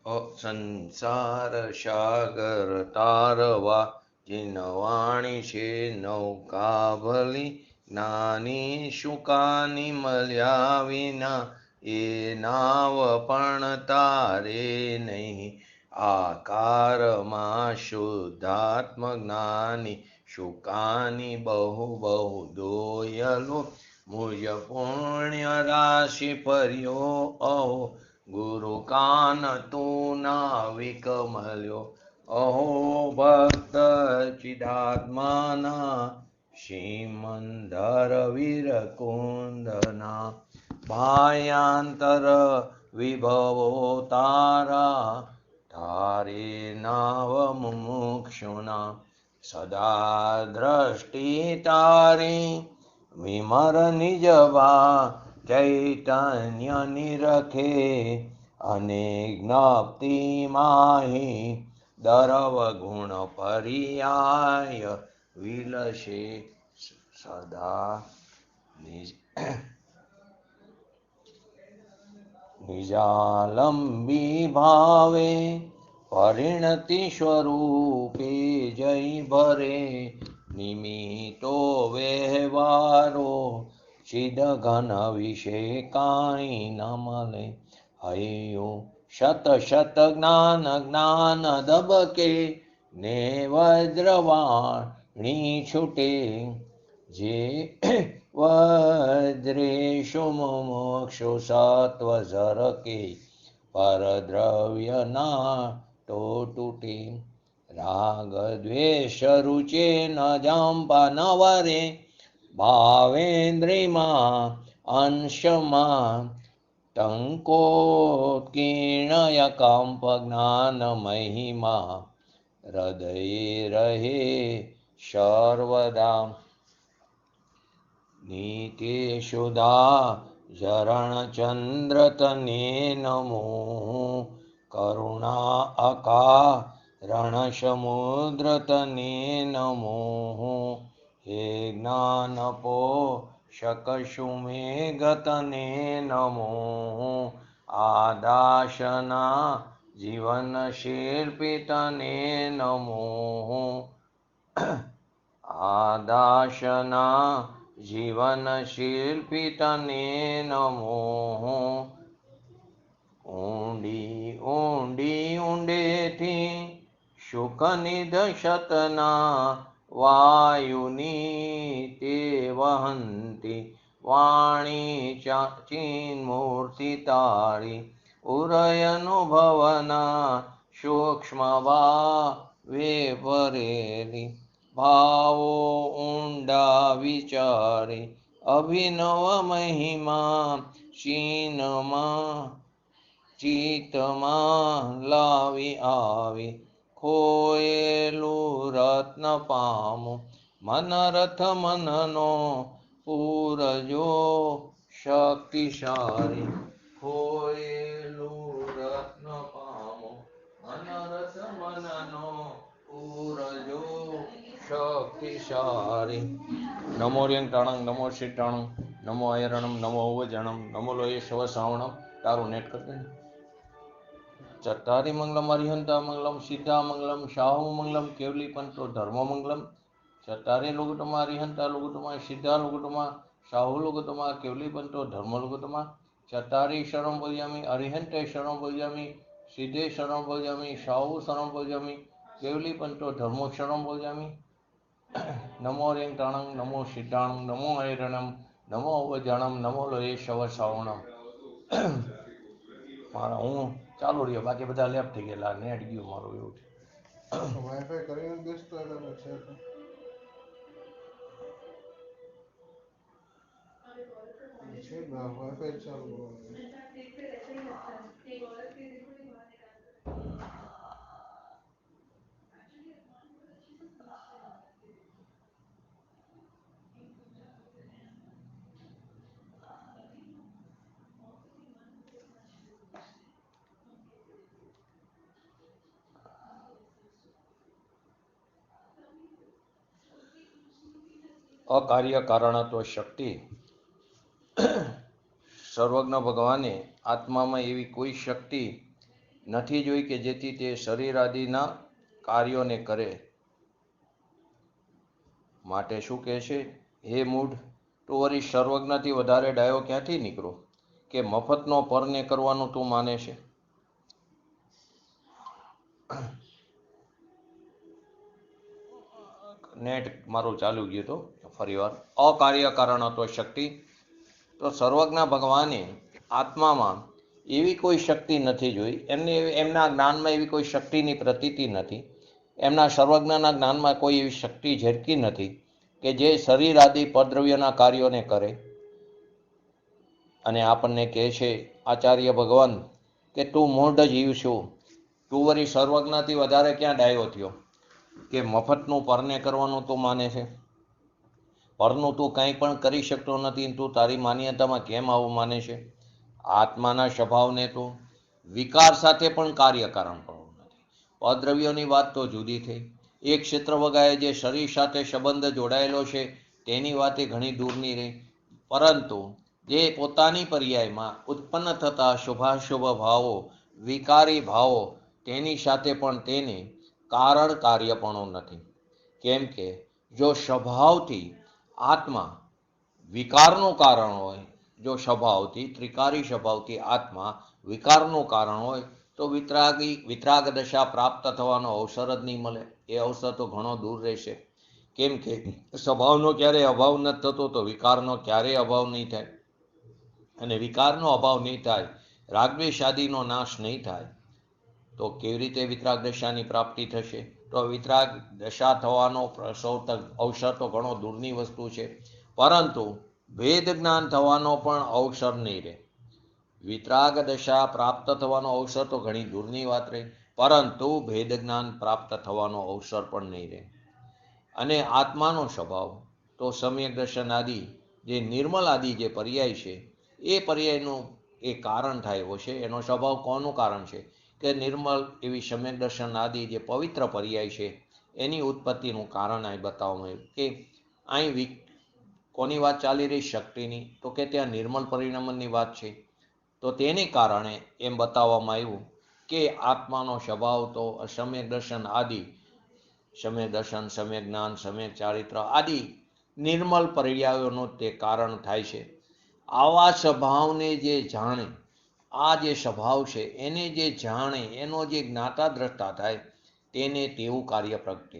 સંસાર સાગર તારવા જીનવાણી છે નૌકા ભલી નાની શુકાની મળ્યા વિના એ નાવ પણ તારે નહીં આકારમાં શુદ્ધાત્મ જ્ઞાની શુકાની બહુ બહુ દોયલો મુજ પુણ્ય રાશિ પર્યો અહો ગુરુ કાન તું નાવિક મળ્યો અહો ભક્ત ચિદાત્માના શ્રીમંદર વીર કુંદના ભાયાંતર વિભવો તારા તારે નાવ મુમુક્ષુના સદા દ્રષ્ટિ તારી વિમર નિજવા ચૈતન્ય નિરખે અને જ્ઞાપ્તિ માહી દરવ ગુણ પર્યાય વિલશે સદા નિજાલંબી ભાવે પરિણતિ સ્વરૂપે જય ભરે નિમિતો વ્યવહારો ચિદ ઘન વિશે કાંઈ ન મળે હૈયો શત શત જ્ઞાન જ્ઞાન દબકે ને વજ્રવાણી છૂટે જે વજ્રેશુ મોક્ષો સત્વ ઝરકે પરદ્રવ્યના તો તૂટે રાગ દ્વેષ રૂચે ન જાંપા ન વરે ભાવેન્દ્રિમાં અંશમાં ટંકોત્કીર્ણય કંપ જ્ઞાન મહિમા હૃદયે રહે સર્વદા નીતેશુદા ચરણચંદ્ર તને નમો કરુણા અકા રણસમુદ્ર તને નમો હે જ્ઞાનપો શકશુમેઘ તને નમો આદાશના જીવન શિલ્પી તને નમો આદાશના જીવન શિલ્પી તને નમો ઊંડી ઊંડી ઊંડેથી સુખ નિદશતના વાયુની તે વહંતી વાણી ચિન્મૂર્તિ તારી ઉરયનુભવના સૂક્ષ્મ ભાવે ભરેલી ભાવો ઊંડા વિચારી અભિનવ મહિમા ચિત્તમાં લાવી આવી ખોયેલું રત્ન પામું મનરથ મનનો પૂરજો શક્તિશાળી ખોયેલું રત્ન પામું મનરથ મનનો પૂરજો શક્તિશાળી નમો ર્યંટાણંગ નમો શિટાણંગ નમો અયરણમ નમો ઉવજણમ નમો લોય શવ શ્રાવણમ તારું નેટ કરી દે ચત્તારી મંગલમ અરિહંતા મંગલમ સિદ્ધા મંગલમ શાહુ મંગલમ કેવલી પંતો ધર્મ મંગલમ ચત્તારી લોગુટમા અરિહંતા લોગુટમા સિદ્ધા લોગુટમા શાહુ લોગુટમા કેવલી પંતો ધર્મ લોગુટમા ચત્તારી શરણ ભજામી અરિહંતે શરણ ભજામી સિદ્ધે શરણ ભજામી શાહુ શરણ ભજામી કેવલી પંતો ધર્મો શરણ ભજામી નમો ર્યંટાણંગ નમો સિદ્ધાણંગ નમો હૈરણમ નમો અવજણમ નમો લોય શવ શ્રાવણમ મારા હું ચાલુ રહ્યો બાકી બધા લેપ થઈ ગયેલા નેટ ગયું મારું એવું છે વાઈફાઈ કરીને બેસતો છે વાઈફાઈ ચાલુ અકાર્ય કારણત્વ શક્તિ સર્વજ્ઞ ભગવાને આત્મામાં એવી કોઈ શક્તિ નથી જોઈ કે જેથી તે શરીર આદિના કાર્યોને કરે. માટે શું કહે છે? હે મૂઢ, તું વળી સર્વજ્ઞથી વધારે ડાયો ક્યાંથી નીકળો કે મફતનો પરને કરવાનું તું માને છે? નેટ મારું ચાલુ ગયું તો ફરી વાર. અકાર્ય કારણ હતો શક્તિ. તો સર્વજ્ઞ ભગવાને આત્મામાં એવી કોઈ શક્તિ નથી જોઈ. એમના જ્ઞાનમાં એવી કોઈ શક્તિની પ્રતીતિ નથી. એમના સર્વજ્ઞના જ્ઞાનમાં કોઈ એવી શક્તિ ઝેરકી નથી કે જે શરીર આદિ પદ્રવ્યના કાર્યોને કરે. અને આપણને કહે છે આચાર્ય ભગવાન કે તું મૂઢ જીવ છું, તું વળી સર્વજ્ઞથી વધારે ક્યાં ડાયો થયો કે મફતનું પરને કરવાનું તું માને છે? પરનું તું કંઈ પણ કરી શકતો નથી, તું તારી માન્યતામાં કેમ આવું માને છે? આત્માના સ્વભાવને તો વિકાર સાથે પણ કાર્યકારણ પણ નથી. અદ્રવ્યોની વાત તો જુદી થઈ. એક ક્ષેત્ર વગાએ જે શરીર સાથે સંબંધ જોડાયેલો છે તેની વાત એ ઘણી દૂરની રહી. પરંતુ જે પોતાની પર્યાયમાં ઉત્પન્ન થતા શુભાશુભ ભાવો, વિકારી ભાવો, તેની સાથે પણ તેને કારણ કાર્યપણું નથી. કેમ કે જો સ્વભાવથી આત્મા વિકારનું કારણ હોય, જો સ્વભાવથી ત્રિકારી સ્વભાવથી આત્મા વિકારનું કારણ હોય તો વિતરાગ દશા પ્રાપ્ત થવાનો અવસર જ નહીં મળે. એ અવસર તો ઘણો દૂર રહેશે. કેમ કે સ્વભાવનો ક્યારેય અભાવ નથી થતો તો વિકારનો ક્યારેય અભાવ નહીં થાય. અને વિકારનો અભાવ નહીં થાય, રાગદ્વેષ આદિનો નાશ નહીં થાય તો કેવી રીતે વિતરાગ દશાની પ્રાપ્તિ થશે? તો વિતરાગ દશા થવાનો અવસર તો ઘણો દૂરની વસ્તુ છે. પરંતુ ભેદ જ્ઞાન થવાનો પણ અવસર નહીં રહે. વિતરાગ દશા પ્રાપ્ત થવાનો અવસર તો ઘણી દૂરની વાત રહે, પરંતુ ભેદ જ્ઞાન પ્રાપ્ત થવાનો અવસર પણ નહીં રહે. અને આત્માનો સ્વભાવ તો સમ્યક દર્શન આદિ જે નિર્મલ આદિ જે પર્યાય છે એ પર્યાયનું એ કારણ થાય છે. એનો સ્વભાવ કોનું કારણ છે કે નિર્મલ એવી સમ્યક દર્શન આદિ જે પવિત્ર પર્યાય છે એની ઉત્પત્તિનું કારણ અહીં બતાવવામાં આવ્યું. કે અહીં કોની વાત ચાલી રહી? શક્તિની. તો કે ત્યાં નિર્મલ પરિણમનની વાત છે. તો તેને કારણે એમ બતાવવામાં આવ્યું કે આત્માનો સ્વભાવ તો સમ્યક દર્શન આદિ, સમ્યક દર્શન, સમ્યક જ્ઞાન, સમ્યક ચારિત્ર આદિ નિર્મલ પર્યાયોનું તે કારણ થાય છે. આવા સ્વભાવને જે જાણે, આ જે સ્વભાવ છે એને જે જાણે, એનો જે જ્ઞાતા દ્રષ્ટા થાય તેને તેવું કાર્ય પ્રગટે.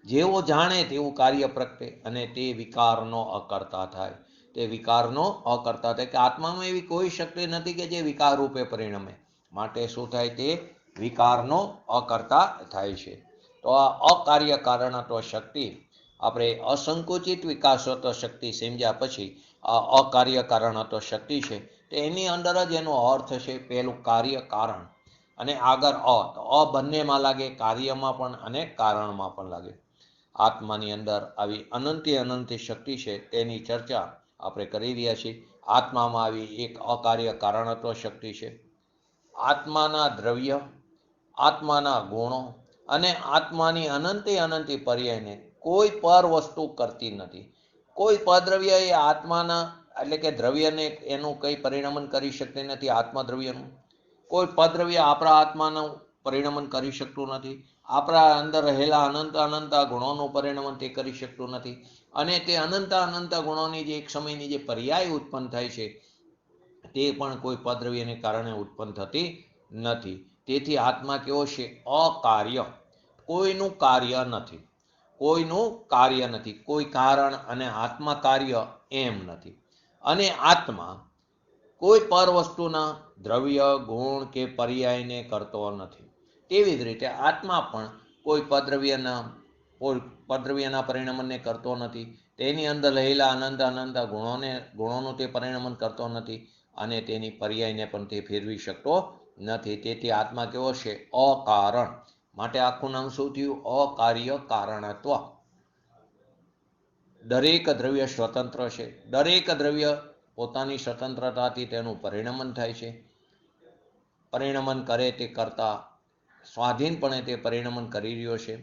જેવો જાણે તેવું કાર્ય પ્રગટે અને તે વિકારનો અકર્તા થાય. તે વિકારનો અકર્તા થાય કે આત્મામાં એવી કોઈ શક્તિ નથી કે જે વિકાર રૂપે પરિણમે. માટે શું થાય? તે વિકારનો અકર્તા થાય છે. તો આ અકાર્ય કારણત્વ શક્તિ આપણે અસંકુચિત વિકાસત્વ શક્તિ સમજ્યા પછી આ અકાર્ય કારણત્વ શક્તિ છે તો એની અંદર જ એનો અર્થ છે પહેલું કાર્ય કારણ અને આગળ અ બંનેમાં લાગે, કાર્યમાં પણ અને કારણમાં પણ લાગે. આત્માની અંદર આવી અનંતી શક્તિ છે તેની ચર્ચા આપણે કરી રહ્યા છીએ. આત્મામાં આવી એક અકાર્ય કારણત્વ શક્તિ છે. આત્માના દ્રવ્ય, આત્માના ગુણો અને આત્માની અનંતી પર્યાયને કોઈ પર વસ્તુ કરતી નથી. કોઈ પદ્રવ્ય એ આત્માના એટલે કે દ્રવ્યને એનું કંઈ પરિણમન કરી શકતી નથી. આત્મદ્રવ્યનું કોઈ પદ્રવ્ય આપણા આત્માનું પરિણમન કરી શકતું નથી. આપણા અંદર રહેલા અનંત ગુણોનું પરિણમન તે કરી શકતું નથી. અને તે અનંત ગુણોની જે એક સમયની જે પર્યાય ઉત્પન્ન થાય છે તે પણ કોઈ પદ્રવ્યને કારણે ઉત્પન્ન થતી નથી. તેથી આત્મા કેવો છે? અકાર્ય. કોઈનું કાર્ય નથી. કોઈનું કાર્ય નથી. કોઈ કારણ અને આત્મા કાર્ય એમ નથી. અને આત્મા કોઈ પર વસ્તુના દ્રવ્ય, ગુણ કે પર્યાયને કરતો નથી. તેવી જ રીતે આત્મા પણ કોઈ પદ્રવ્યના પરિણમનને કરતો નથી. તેની અંદર રહેલા અનંત ગુણોનું તે પરિણમન કરતો નથી અને તેની પર્યાયને પણ તે ફેરવી શકતો નથી. તેથી આત્મા કેવો છે? અકારણ. માટે આખું નામ શું થયું? અકાર્ય કારણત્વ. દરેક દ્રવ્ય સ્વતંત્ર છે. દરેક દ્રવ્ય પોતાની સ્વતંત્રતાથી તેનું પરિણમન થાય છે. પરિણમન કરે તે કરતા સ્વાધીનપણે તે પરિણમન કરી રહ્યો છે.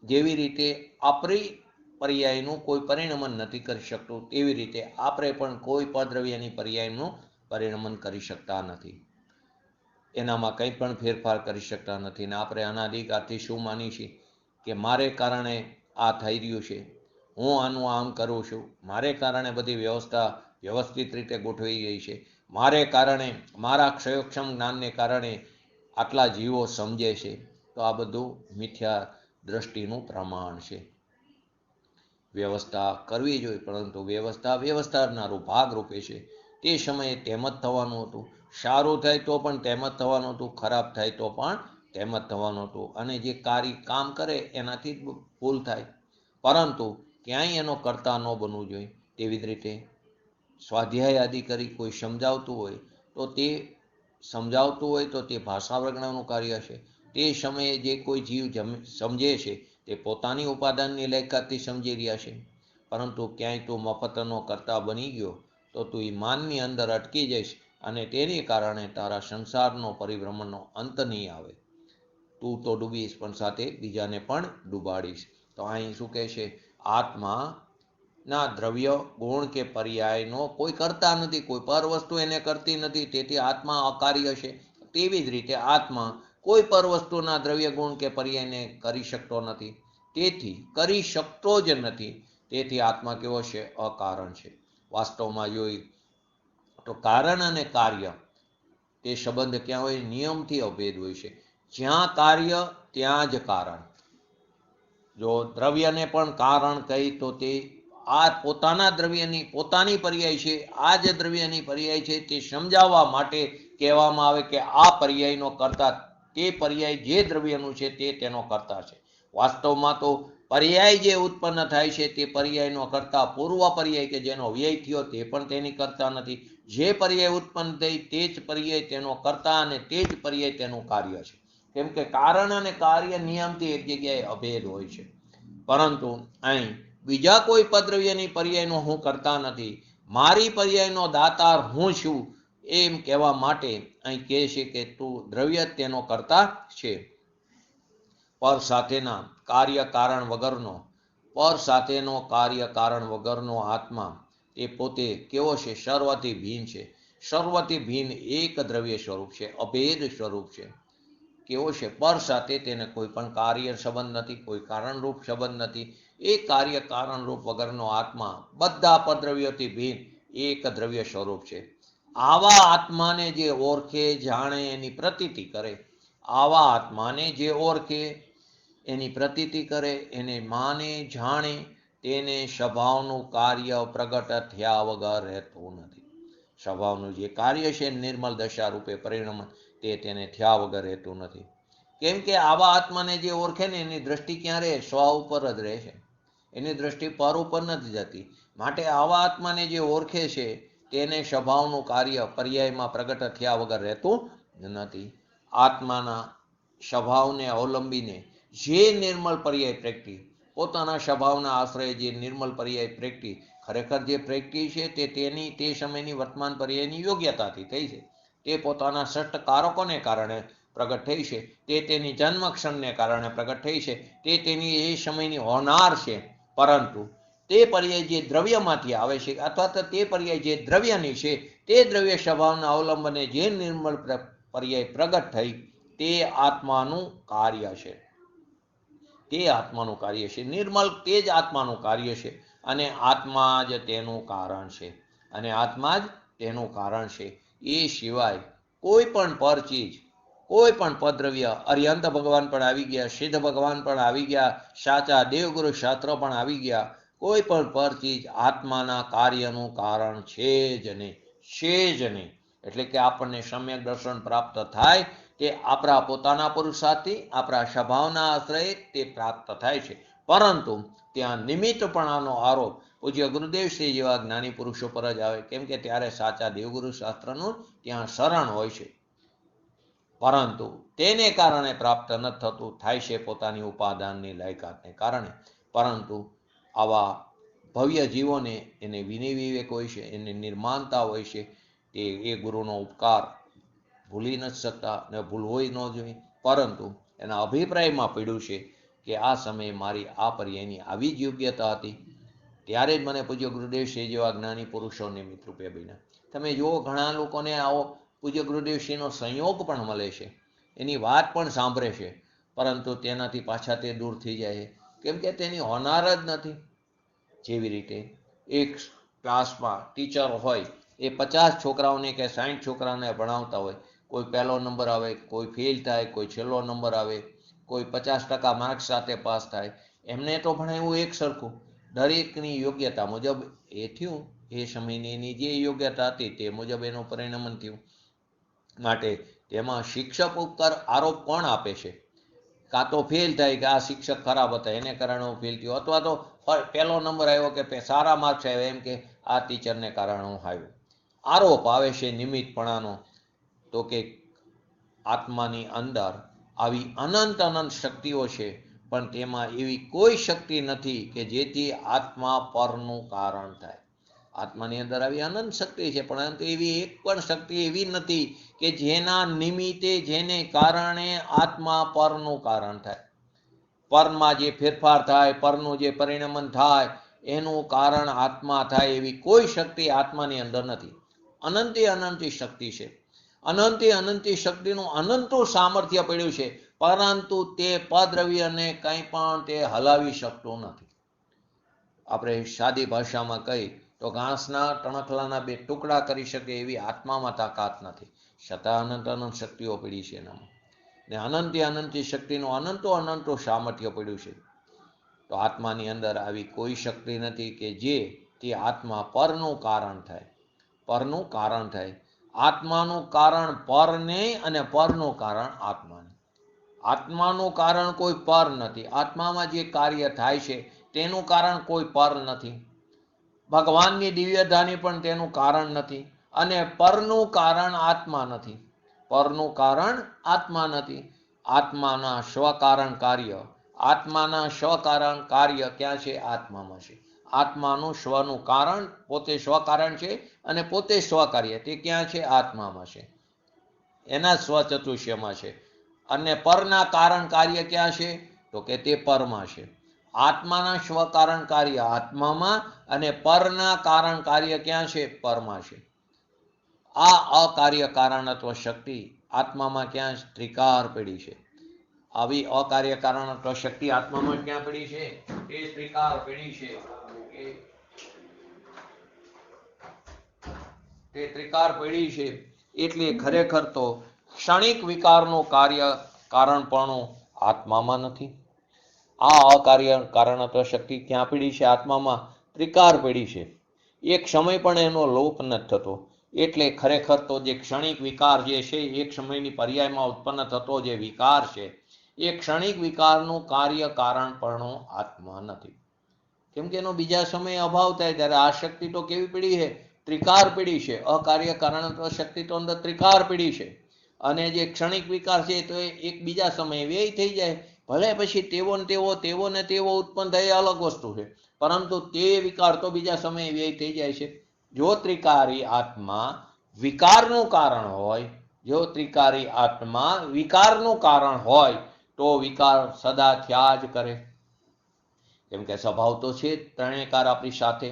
જેવી રીતે આપણી પર્યાયનું કોઈ પરિણમન નથી કરી શકતું તેવી રીતે આપણે પણ કોઈ પદ્રવ્યની પર્યાયનું પરિણમન કરી શકતા નથી. એનામાં કંઈ પણ ફેરફાર કરી શકતા નથી. ને આપણે અનાદિકાળથી શું માની છીએ કે મારે કારણે આ થઈ રહ્યું છે, હું આનું આમ કરું છું, મારે કારણે બધી વ્યવસ્થા વ્યવસ્થિત રીતે ગોઠવાઈ ગઈ છે, મારે કારણે મારા ક્ષયોક્ષમ જ્ઞાનને કારણે આટલા જીવો સમજે છે. તો આ બધું મિથ્યા દ્રષ્ટિનું પ્રમાણ છે. વ્યવસ્થા કરવી જોઈએ, પરંતુ વ્યવસ્થાના ભાગરૂપે છે. તે સમયે તેમ જ થવાનું હતું. સારું થાય તો પણ તેમ જ થવાનું હતું, ખરાબ થાય તો પણ તેમ જ થવાનું હતું. અને જે કામ કરે એનાથી જ ભૂલ થાય, પરંતુ ક્યાંય એનો કરતા ન બનવું જોઈએ. તેવી જ રીતે સ્વાધ્યાય આદિ કરી કોઈ સમજાવતું હોય તો તે ભાષા પ્રજ્ઞાનું કાર્ય છે. તે સમયે જે કોઈ જીવ સમજે છે તે પોતાની ઉપાદાનની લાયકાતથી સમજી રહ્યા છે. પરંતુ ક્યાંય તું મફતનો કરતા બની ગયો તો તું ઈમાનની અંદર અટકી જઈશ, અને તેને કારણે તારા સંસારનો પરિભ્રમણનો અંત નહીં આવે. તું તો ડૂબીશ, પણ સાથે બીજાને પણ ડૂબાડીશ. તો અહીં શું કહે છે? આત્માના દ્રવ્ય ગુણ કે પર્યાયનો કોઈ કરતા નથી, કોઈ પર વસ્તુ એને કરતી નથી, તેથી આત્મા અકાર્ય છે. તેવી જ રીતે આત્મા કોઈ પર વસ્તુના દ્રવ્ય ગુણ કે પર્યાયને કરી શકતો નથી, તેથી કરી શકતો જ નથી. તેથી આત્મા કેવો છે? અકારણ છે. વાસ્તવમાં જોઈ તો કારણ અને કાર્ય તે સંબંધ ક્યાં હોય? નિયમથી અભેદ હોય છે. જ્યાં કાર્ય ત્યાં જ કારણ. જો દ્રવ્યને પણ કારણ કહી તો તે આ પોતાના દ્રવ્યની પોતાની પર્યાય છે, આ જ દ્રવ્યની પર્યાય છે, તે સમજાવવા માટે કહેવામાં આવે કે આ પર્યાયનો કરતા, તે પર્યાય જે દ્રવ્યનું છે તે તેનો કરતા છે. વાસ્તવમાં તો પર્યાય જે ઉત્પન્ન થાય છે તે પર્યાયનો કરતા પૂર્વ પર્યાય કે જેનો વ્યય થયો તે પણ તેની કરતા નથી. જે પર્યાય ઉત્પન્ન થઈ તે જ પર્યાય તેનો કરતા, અને તે જ પર્યાય તેનું કાર્ય છે. કેમ કે કારણ અને કાર્ય નિયમથી એક જગ્યાએ અભેદ હોય છે. પરંતુ અહીં બીજા કોઈ પદ્રવ્યની પર્યાયનો હું કરતા નથી, મારી પર્યાયનો દાતાર હું છું, એમ કહેવા માટે અહીં કહે છે કે તું દ્રવ્ય તેનો કરતા છે. પર સાથેના કાર્ય કારણ વગરનો આત્મા તે પોતે કેવો છે? સર્વથી ભિન્ન છે. સર્વથી ભિન્ન એક દ્રવ્ય સ્વરૂપ છે, અભેદ સ્વરૂપ છે. કેવો છે? પર સાથે તેને કોઈ પણ કાર્ય સંબંધ નથી, કોઈ કારણરૂપ સંબંધ નથી. એ કાર્ય કારણરૂપ વગરનો આત્મા બધા પદ્રવ્યોથી ભિન્ન એક દ્રવ્ય સ્વરૂપ છે. આવા આત્માને જે ઓળખે, જાણે, એની પ્રતીતિ કરે, આવા આત્માને જે ઓળખે, એની પ્રતીતિ કરે, એને માને, જાણે, તેને સ્વભાવનું કાર્ય પ્રગટ થયા વગર રહેતું નથી. સ્વભાવનું જે કાર્ય છે નિર્મલ દશા રૂપે પરિણમન, તે તેને થયા વગર રહેતું નથી. કેમ કે આવા આત્માને જે ઓળખે ને એની દ્રષ્ટિ ક્યાં રહે? સ્વ ઉપર જ રહે છે, એની દ્રષ્ટિ પર ઉપર નથી જતી. માટે આવા આત્માને જે ઓળખે છે તેને સ્વભાવનું કાર્ય પર્યાયમાં પ્રગટ થયા વગર રહેતું નથી. આત્માના સ્વભાવને અવલંબીને જે નિર્મળ પર્યાય પ્રેક્ટિ, પોતાના સ્વભાવના આશ્રય જે નિર્મળ પર્યાય પ્રેક્ટિ, ખરેખર જે પ્રેક્ટિ છે તે સમયની વર્તમાન પર્યાયની યોગ્યતાથી થઈ છે. તે પોતાના ષષ્ટ કારકોને કારણે પ્રગટ થઈ છે, તે તેની જન્મક્ષણને કારણે પ્રગટ થઈ છે, તે તેની એ સમયની હોનાર છે. પરંતુ તે પર્યાય જે દ્રવ્યમાંથી આવે છે, અથવા તો તે પર્યાય જે દ્રવ્યની છે, તે દ્રવ્ય સ્વભાવના અવલંબને જે નિર્મળ પર્યાય પ્રગટ થઈ, તે આત્માનું કાર્ય છે. તે આત્માનું કાર્ય છે. નિર્મળ તે જ આત્માનું કાર્ય છે, અને આત્મા જ તેનું કારણ છે. એ સિવાય કોઈ પણ પર ચીજ, કોઈ પણ પદ્રવ્ય, અરિહંત ભગવાન પણ આવી ગયા, સિદ્ધ ભગવાન પણ આવી ગયા, સાચા દેવગુરુ શાસ્ત્ર પણ આવી ગયા, કોઈ પણ પર ચીજ આત્માના કાર્યનું કારણ છે જ નહીં. એટલે કે આપણને સમ્યક દર્શન પ્રાપ્ત થાય તે આપણા પોતાના પુરુષાર્થથી, આપણા સ્વભાવના આશ્રયે તે પ્રાપ્ત થાય છે. પરંતુ ત્યાં નિમિત્તપણાનો આરોપ પૂજ્ય ગુરુદેવ શ્રી જેવા જ્ઞાની પુરુષો પર જ આવે, કેમ કે ત્યારે સાચા દેવગુરુ શાસ્ત્રનું ત્યાં શરણ હોય છે. પરંતુ તેને કારણે પ્રાપ્ત ન થતું, થાય છે પોતાની ઉપાદાનની લાયકાતને કારણે. પરંતુ આવા ભવ્ય જીવોને એને વિનય વિવેક હોય છે, એને નિર્માણતા હોય છે, તે એ ગુરુનો ઉપકાર ભૂલી નથી શકતા, ને ભૂલવું ન જોઈએ. પરંતુ એના અભિપ્રાયમાં પડ્યું છે કે આ સમયે મારી આ પર્યાયની આવી જ યોગ્યતા હતી, ત્યારે જ મને પૂજ્ય ગુરુદેવ શ્રી જેવા જ્ઞાની પુરુષો નિમિત્ત રૂપે બન્યા. તમે જુઓ, ઘણા લોકોને આવો પૂજ્ય ગુરુદેવશ્રીનો સંયોગ પણ મળે છે, એની વાત પણ સાંભળે છે, પરંતુ તેનાથી પાછા તે દૂર થઈ જાય કેમ કે તેની હોનાર જ નથી. જેવી રીતે એક ક્લાસમાં ટીચર હોય, એ 50 છોકરાઓને કે 60 છોકરાઓને ભણાવતા હોય, કોઈ પહેલો નંબર આવે, કોઈ ફેલ થાય, કોઈ છેલ્લો નંબર આવે, કોઈ 50% માર્ક્સ સાથે પાસ થાય. એમને તો ભણાવ્યું એક સરખું, દરેકની યોગ્યતા મુજબ એ થયું, એ સમયની એની જે યોગ્યતા હતી તે મુજબ એનું પરિણામ થયું. માટે તેમાં શિક્ષક ઉપર આરોપ કોણ આપે છે? કાં તો ફેલ થાય કે આ શિક્ષક ખરાબ હતા એને કારણે હું ફેલ થયો, અથવા તો પહેલો નંબર આવ્યો કે સારા માર્ક્સ આવ્યા એમ કે આ ટીચરને કારણે હું આવ્યો. આરોપ આવે છે નિમિત્તપણાનો. તો કે આત્માની અંદર આવી અનંત અનંત શક્તિઓ છે, પણ તેમાં એવી કોઈ શક્તિ નથી કે જેથી આત્મા પરનું કારણ થાય. આત્માની અંદર આવી અનંત શક્તિ છે, પરંતુ એવી એક પણ શક્તિ એવી નથી કે જેના નિમિત્તે, જેને કારણે આત્મા પરનું કારણ થાય. પરમાં જે ફેરફાર થાય, પરનું જે પરિણમન થાય, એનું કારણ આત્મા થાય એવી કોઈ શક્તિ આત્માની અંદર નથી. અનંતે અનંતી શક્તિ છે. અનંતે અનંતી શક્તિનું અનંતું સામર્થ્ય પડ્યું છે, પરંતુ તે પદ્રવ્યને કંઈ પણ તે હલાવી શકતું નથી. આપણે સાદી ભાષામાં કહી તો ઘાસના ટણકલાના 2 ટુકડા કરી શકે એવી આત્મામાં તાકાત નથી, છતાં અનંત અનંત શક્તિઓ પડી છે એનામાં. ને અનંતે અનંતી શક્તિનું અનંતો સામર્થ્ય પડ્યું છે. તો આત્માની અંદર આવી કોઈ શક્તિ નથી કે જે તે આત્મા પરનું કારણ થાય. પરનું કારણ થાય. આત્માનું કારણ પર નહીં અને પરનું કારણ આત્મા નહીં. આત્માનું કારણ કોઈ પર નથી. આત્મામાં જે કાર્ય થાય છે તેનું કારણ કોઈ પર નથી. ભગવાનની દિવ્યધાની પણ તેનું કારણ નથી, અને પરનું કારણ આત્મા નથી. પરનું કારણ આત્મા નથી. આત્માના સ્વકારણ કાર્ય, આત્માના સ્વકારણ કાર્ય ક્યાં છે? આત્મામાં છે. આત્માનું સ્વનું કારણ પોતે સ્વકારણ છે, અને પોતે સ્વકાર્ય તે ક્યાં છે? આત્મામાં છે, એના સ્વચતુષ્યમાં છે. અને પરના કારણ કાર્ય ક્યાં છે? તો કે તે પરમાં છે. આત્માના સ્વકારણ કાર્ય આત્મામાં, અને પરના કારણ કાર્ય ક્યાં છે? પરમાં છે. આ અકાર્ય કારણત્વ શક્તિ આત્મામાં ક્યાં ત્રિકાર પડી છે? આવી અકાર્ય કારણત્વ શક્તિ આત્મામાં ક્યાં પડી છે? તે ત્રિકાર પડી છે. તે ત્રિકાર પડી છે. એટલે ખરેખર તો ક્ષણિક વિકારનું કાર્ય કારણપણું આત્મામાં નથી. આ અકાર્ય કારણત્વ શક્તિ ક્યાં પડી છે? આત્મામાં ત્રિકાર પડી છે. એક સમય પણ એનો લોપ નથી થતો. એટલે ખરેખર તો જે ક્ષણિક વિકાર જે છે, એક સમયની પર્યાયમાં ઉત્પન્ન થતો જે વિકાર છે, એ ક્ષણિક વિકારનું કાર્ય કારણપણું આત્મા નથી. કેમ કે એનો બીજા સમયે અભાવ થાય ત્યારે આ શક્તિ તો કેવી પડી છે? ત્રિકાર પડી છે. અકાર્ય કારણત્વ શક્તિ તો અંદર ત્રિકાર પડી છે, અને જે ક્ષણિક વિકાર છે તો એ એક બીજા સમયે વ્યય થઈ જાય. ભલે પછી તેવો ને તેવો ઉત્પન્ન થાય, અલગ વસ્તુ છે, પરંતુ તે વિકાર તો બીજા સમયે વ્યય થઈ જાય છે. જો ત્રિકારી આત્મા વિકારનું કારણ હોય, જો ત્રિકારી આત્મા વિકારનું કારણ હોય, તો વિકાર સદા થયા જ કરે. કેમ કે સ્વભાવ તો છે ત્રણેયકાર આપણી સાથે.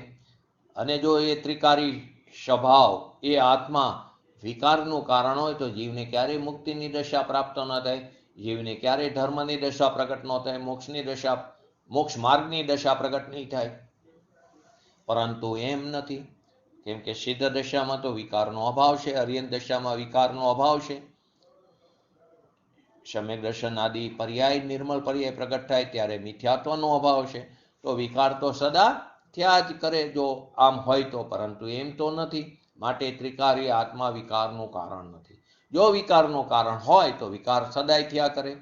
અને જો એ ત્રિકારી સ્વભાવ એ આત્મા વિકારનું કારણ હોય તો જીવને ક્યારેય મુક્તિની દશા પ્રાપ્ત ન થાય, જીવને ક્યારેય ધર્મની દશા પ્રગટ ન થાય, મોક્ષ માર્ગની દશા પ્રગટ નહીં થાય. પરંતુ એમ નથી. કેમ કે સિદ્ધ દશામાં તો વિકારનો અભાવ છે, અર્યંત દશામાં વિકારનો અભાવ છે. સમ્યક દર્શન આદિ પર્યાય, નિર્મળ પર્યાય પ્રગટ થાય ત્યારે મિથ્યાત્વનો અભાવ છે. તો વિકાર તો સદા થયા જ કરે જો આમ હોય તો, પરંતુ એમ તો નથી. માટે ત્રિકારી આત્મા વિકારનું કારણ નથી. જો વિકારનું કારણ હોય તો વિકાર સદાય થયા કરે.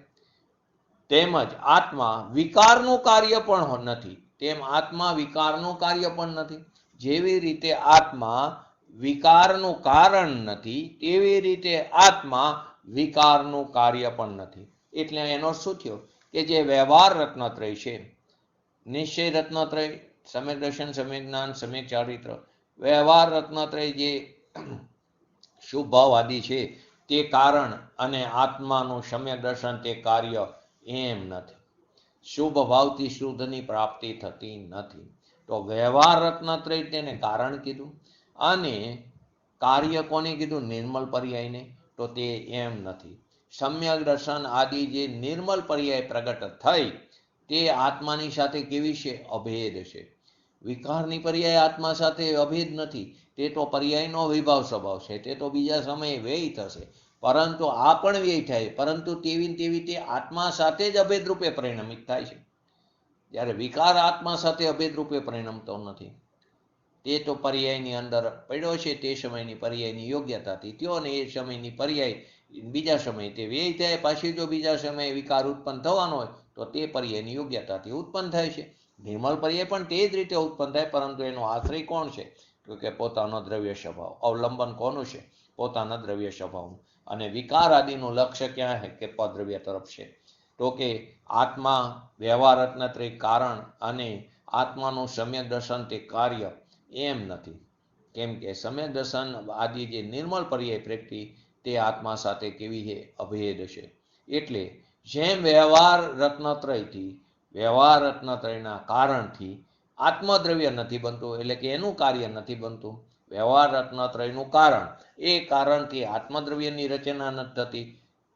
તેમજ આત્મા વિકારનું કાર્ય પણ નથી. તેમ આત્મા વિકારનું કાર્ય પણ નથી. જેવી રીતે આત્મા વિકારનું કારણ નથી, તેવી રીતે આત્મા વિકારનું કાર્ય પણ નથી. એટલે એનો શું થયો કે જે વ્યવહાર રત્નત્રય છે, નિશ્ચય રત્નત્રય, સમ્યક દર્શન, સમ્યક જ્ઞાન, સમ્યક ચારિત્ર, વ્યવહાર રત્નત્રય જે શુભ ભાવ આદિ છે તે કારણ, અને આત્માનું સમ્યક દર્શન તે કાર્ય એમ નથી. શુભ ભાવથી શુદ્ધની પ્રાપ્તિ થતી નથી. તો વ્યવહાર રત્નત્રય તેને કારણ કીધું, અને કાર્ય કોને કીધું? નિર્મલ પર્યાયને. તો તે એમ નથી. સમ્યક દર્શન આદિ જે નિર્મલ પર્યાય પ્રગટ થઈ તે આત્માની સાથે કેવી છે? અભેદ છે. વિકારની પર્યાય આત્મા સાથે અભેદ નથી. તે તો પર્યાયનો વિભાવ સ્વભાવ છે, તે તો બીજા સમયે વ્યય થશે, પરંતુ આ પણ વ્યય થાય, પરંતુ તેવી તે આત્મા સાથે જ અભેદ રૂપે પરિણમિત થાય છે, જ્યારે વિકાર આત્મા સાથે અભેદ રૂપે પરિણમતો નથી. તે તો પર્યાયની અંદર પડ્યો છે, તે સમયની પર્યાયની યોગ્યતાથી થયો, અને એ સમયની પર્યાય બીજા સમયે તે વ્યય થાય. પાછી જો બીજા સમયે વિકાર ઉત્પન્ન થવાનો હોય તો તે પર્યાયની યોગ્યતાથી ઉત્પન્ન થાય છે. નિર્મલ પર્યાય પણ તે જ રીતે ઉત્પન્ન થાય, પરંતુ એનો આશ્રય કોણ છે? તો કે પોતાનો દ્રવ્ય સ્વભાવ. અવલંબન કોનું છે? પોતાના દ્રવ્ય સ્વભાવનું. અને વિકાર આદિનું લક્ષ્ય ક્યાં છે? કે પદ્રવ્ય તરફ છે. તો કે આત્મા વ્યવહાર રત્નત્રય કારણ અને આત્માનું સમ્યક દર્શન તે કાર્ય એમ નથી. કેમ કે સમ્યક દર્શન આદિ જે નિર્મળ પર્યાય પ્રગતિ તે આત્મા સાથે કેવી છે? અભેદ છે. એટલે જેમ વ્યવહાર રત્નત્રયના કારણથી આત્મદ્રવ્ય નથી બનતું, એટલે કે એનું કાર્ય નથી બનતું. વ્યવહાર રત્નત્રયનું કારણ, એ કારણથી આત્મદ્રવ્યની રચના નથી થતી,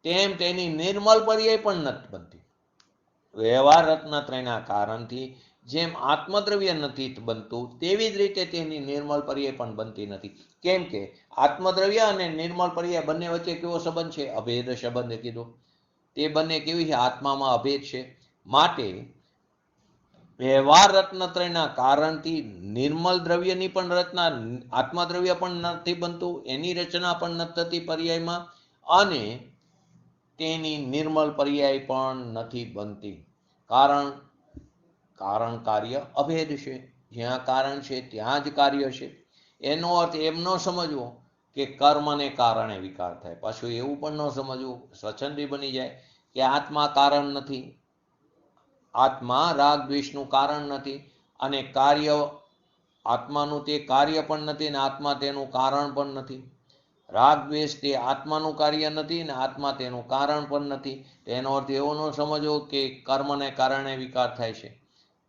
તેમ તેની નિર્મલ પર્યાય પણ નથી બનતી. વ્યવહાર રત્નત્રયના કારણથી જેમ આત્મદ્રવ્ય નથી બનતું, તેવી જ રીતે તેની નિર્મળ પર્યાય પણ બનતી નથી. કેમ કે આત્મદ્રવ્ય અને નિર્મળ પર્યાય બંને વચ્ચે કેવો સંબંધ છે? અભેદ સંબંધ કીધો. તે બંને કેવી છે? આત્મામાં અભેદ છે. માટે વ્યવહાર રત્નત્રયના કારણથી નિર્મલ દ્રવ્યની પણ રચના, આત્મદ્રવ્ય પણ નથી બનતું, એની રચના પણ નથી થતી પર્યાયમાં, અને તેની નિર્મલ પર્યાય પણ નથી બનતી. કારણ કાર્ય અભેદ છે. જ્યાં કારણ છે ત્યાં જ કાર્ય છે. એનો અર્થ એમ ન સમજવો કે કર્મને કારણે વિકાર થાય. પાછું એવું પણ ન સમજવું, સ્વચ્છંદી બની જાય કે આત્મા કારણ નથી, આત્મા રાગ દ્વેષનું કારણ નથી, અને કાર્ય આત્માનું તે કાર્ય પણ નથી, અને આત્મા તેનું કારણ પણ નથી. રાગ દ્વેષ તે આત્માનું કાર્ય નથી, અને આત્મા તેનું કારણ પણ નથી. તેનો અર્થ એવો ન સમજવો કે કર્મને કારણે વિકાર થાય છે.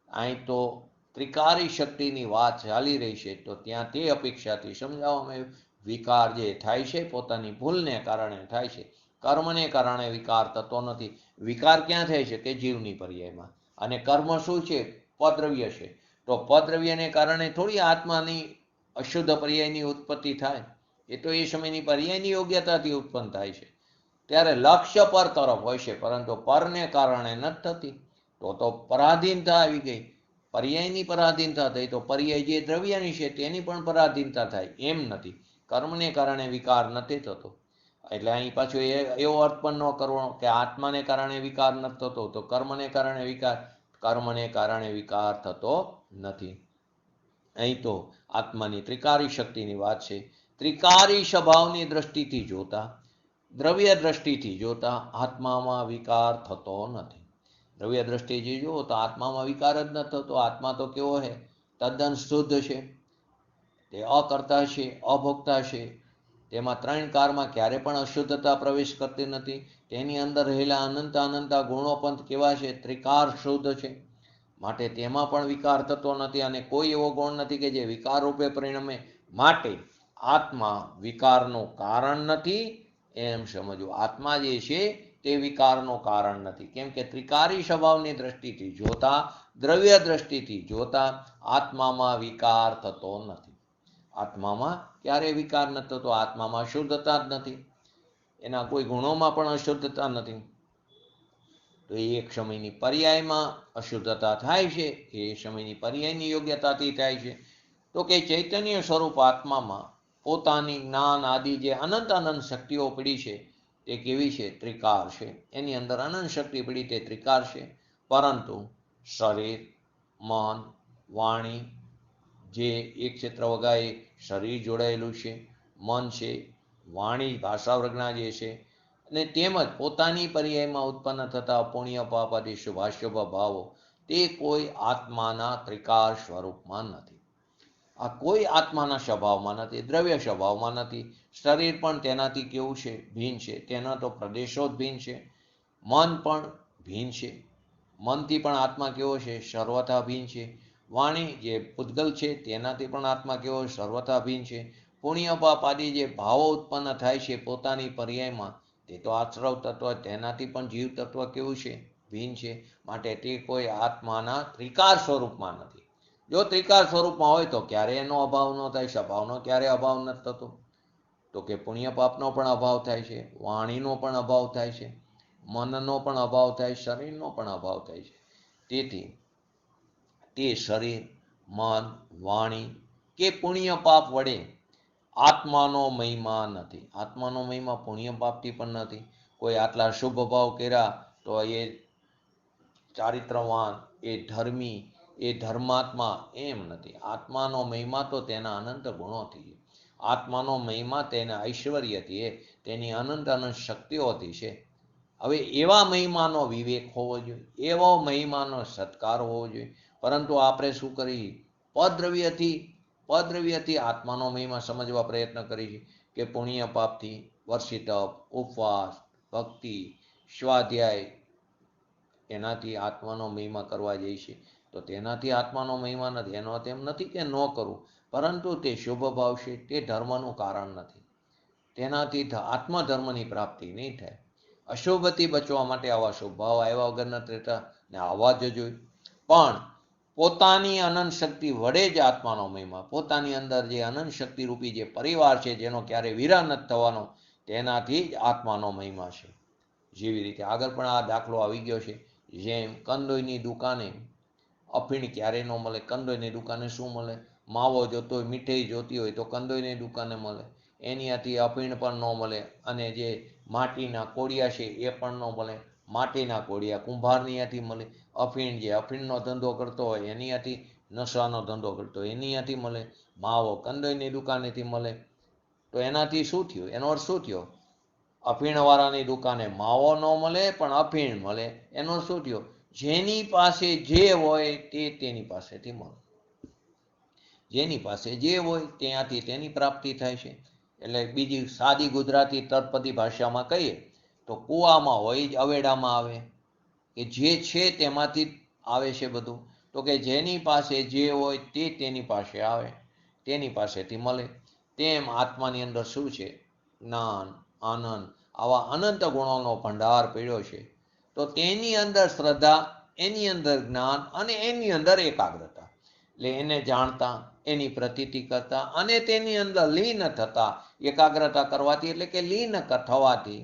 અહીં તો ત્રિકારી શક્તિની વાત ચાલી રહી છે, તો ત્યાં તે અપેક્ષાથી સમજાવવામાં આવ્યું વિકાર જે થાય છે પોતાની ભૂલને કારણે થાય છે. કર્મને કારણે વિકાર થતો નથી. વિકાર ક્યાં થાય છે? કે જીવની પર્યાયમાં. અને કર્મ શું છે? પદ્રવ્ય છે. તો પદ્રવ્યને કારણે થોડી આત્માની અશુદ્ધ પર્યાયની ઉત્પત્તિ થાય. એ તો એ સમયની પર્યાયની યોગ્યતાથી ઉત્પન્ન થાય છે. ત્યારે લક્ષ્ય પર તરફ હોય છે, પરંતુ પરને કારણે નથી થતી. તો પરાધીનતા આવી ગઈ. પર્યાયની પરાધીનતા થઈ, તો પર્યાય જે દ્રવ્યની છે તેની પણ પરાધીનતા થાય. એમ નથી. કર્મને કારણે વિકાર નથી થતો. એટલે અહીં પાછું એવો અર્થ પણ ન કરવો કે આત્માને કારણે વિકાર નથી થતો, તો કર્મને કારણે વિકાર થતો નથી. અહીં તો આત્માની ત્રિકારી શક્તિની વાત છે. ત્રિકારી સ્વભાવની દ્રષ્ટિથી જોતા, દ્રવ્ય દ્રષ્ટિથી જોતા આત્મામાં વિકાર થતો નથી. દ્રવ્ય દ્રષ્ટિથી જુઓ તો આત્મામાં વિકાર જ ન થતો. આત્મા તો કેવો છે? તદ્દન શુદ્ધ છે. તે અકર્તા છે, અભોક્તા છે. તેમાં ત્રણ કારમાં ક્યારે પણ અશુદ્ધતા પ્રવેશ કરતી નથી. તેની અંદર રહેલા અનંતા ગુણો પણ કેવા છે? ત્રિકાર શુદ્ધ છે. માટે તેમાં પણ વિકાર થતો નથી, અને કોઈ એવો ગુણ નથી કે જે વિકાર રૂપે પરિણમે. માટે આત્મા વિકારનું કારણ નથી, એમ સમજવું. આત્મા જે છે તે વિકારનું કારણ નથી. કેમ કે ત્રિકારી સ્વભાવની દ્રષ્ટિથી જોતા, દ્રવ્ય દ્રષ્ટિથી જોતા આત્મામાં વિકાર થતો નથી. આત્મામાં ક્યારે વિકાર નથી થતો? આત્મામાં અશુદ્ધતા જ નથી. એના કોઈ ગુણોમાં પણ અશુદ્ધતા નથી. તો એક સમયની પર્યાયમાં અશુદ્ધતા થાય છે, એ સમયની પર્યાયની યોગ્યતાથી થાય છે. તો કે ચૈતન્ય સ્વરૂપ આત્મામાં પોતાની જ્ઞાન આદિ જે અનંત શક્તિઓ પડી છે તે કેવી છે? ત્રિકાર છે. એની અંદર અનંત શક્તિ પડી, તે ત્રિકાર છે. પરંતુ શરીર, મન, વાણી, જે એક ક્ષેત્ર વગાએ શરીર જોડાયેલું છે, મન છે, વાણી ભાષા પ્રજ્ઞા જે છે, અને તેમજ પોતાની પર્યાયમાં ઉત્પન્ન થતા પુણ્ય પાપ આદિ શુભાશુભ ભાવો, તે કોઈ આત્માના ત્રિકાર સ્વરૂપમાં નથી. આ કોઈ આત્માના સ્વભાવમાં નથી, દ્રવ્ય સ્વભાવમાં નથી. શરીર પણ તેનાથી કેવું છે? ભિન્ન છે. તેના તો પ્રદેશો જ ભિન્ન છે. મન પણ ભિન્ન છે. મનથી પણ આત્મા કેવો છે? સર્વથા ભિન્ન છે. વાણી જે પૂતગલ છે તેનાથી પણ આત્મા કેવો? સર્વથા ભિન્ન છે. પુણ્ય પાપ આદિ જે ભાવો ઉત્પન્ન થાય છે પોતાની પર્યાયમાં, તે તો આશ્રવ તત્વ, તેનાથી પણ જીવ તત્વ કેવું છે? ભિન્ન છે. માટે તે કોઈ આત્માના ત્રિકાર સ્વરૂપમાં નથી. જો ત્રિકાર સ્વરૂપમાં હોય તો ક્યારે એનો અભાવ ન થાય, સ્વભાવનો ક્યારે અભાવ નથી થતો? તો કે પુણ્ય પાપનો પણ અભાવ થાય છે, વાણીનો પણ અભાવ થાય છે, મનનો પણ અભાવ થાય, શરીરનો પણ અભાવ થાય છે. તેથી તે શરીર, મન, વાણી કે પુણ્ય પાપ વડે આત્માનો મહિમા નથી. આત્માનો મહિમા પુણ્ય પાપથી પણ નથી. કોઈ આટલા શુભ ભાવ કર્યા તો એ ચારિત્રવાન, એ ધર્મી, એ ધર્માત્મા એમ નથી. આત્માનો મહિમા તો તેના અનંત ગુણોથી, આત્માનો મહિમા તેના ઐશ્વર્યથી, તેની અનંત અનંત શક્તિઓથી છે. હવે એવા મહિમાનો વિવેક હોવો જોઈએ, એવો મહિમાનો સત્કાર હોવો જોઈએ. પરંતુ આપણે શું કરી? પદ્રવ્યથી આત્માનો મહિમા સમજવા પ્રયત્ન કરી છે કે પુણ્ય પાપથી વર્ષિતપ, ઉપવાસ, ભક્તિ, સ્વાધ્યાય, એનાથી આત્માનો મહિમા કરવા જઈએ છે. તો તેનાથી આત્માનો મહિમા નથી. એનો અર્થ એમ નથી કે ન કરવું, પરંતુ તે શુભ ભાવ છે, તે ધર્મનું કારણ નથી. તેનાથી આત્મધર્મની પ્રાપ્તિ નહીં થાય. અશુભથી બચવા માટે આવા શુભ ભાવ આવ્યા વગર નથી રહેતા, ને આવવા જ જોઈએ. પણ પોતાની અનંત શક્તિ વડે જ આત્માનો મહિમા, પોતાની અંદર જે અનંત શક્તિ રૂપી જે પરિવાર છે, જેનો ક્યારે વિરહ નથી થવાનો, તેનાથી જ આત્માનો મહિમા છે. જેવી રીતે આગળ પણ આ દાખલો આવી ગયો છે. જેમ કંદોઈની દુકાને અફીણ ક્યારે ન મળે? કંદોઈની દુકાને શું મળે? માવો જોતો હોય, મીઠાઈ જોતી હોય તો કંદોઈની દુકાને મળે. એનીથી અફીણ પણ ન મળે. અને જે માટીના કોડિયા છે એ પણ ન મળે. માટીના કોડિયા કુંભારની ત્યાંથી મળે. અફીણ જે અફીણનો ધંધો કરતો હોય એની ત્યાંથી, નશાનો ધંધો કરતો હોય એની ત્યાંથી મળે. માવો કંદોઈની દુકાનેથી મળે. તો એનાથી શું થયું? એનો અર્થ શું થયો? અફીણવાળાની દુકાને માવો ન મળે પણ અફીણ મળે. એનો શું થયો? જેની પાસે જે હોય તે તેની પાસેથી મળે. જેની પાસે જે હોય ત્યાંથી તેની પ્રાપ્તિ થાય છે. એટલે બીજી સાદી ગુજરાતી તળપદી ભાષામાં કહીએ તો કૂવામાં હોય જ અવેડામાં આવે, કે જે છે તેમાંથી આવે છે બધું. તો કે જેની પાસે જે હોય તે તેની પાસે આવે, તેની પાસેથી મળે. તેમ આત્માની અંદર શું છે? જ્ઞાન, આનંદ, આવા અનંત ગુણોનો ભંડાર પડ્યો છે. તો તેની અંદર શ્રદ્ધા, એની અંદર જ્ઞાન અને એની અંદર એકાગ્રતા. એટલે એને જાણતા, એની પ્રતીતિ કરતા અને તેની અંદર લીન થતા, એકાગ્રતા કરવાથી એટલે કે લીન થવાથી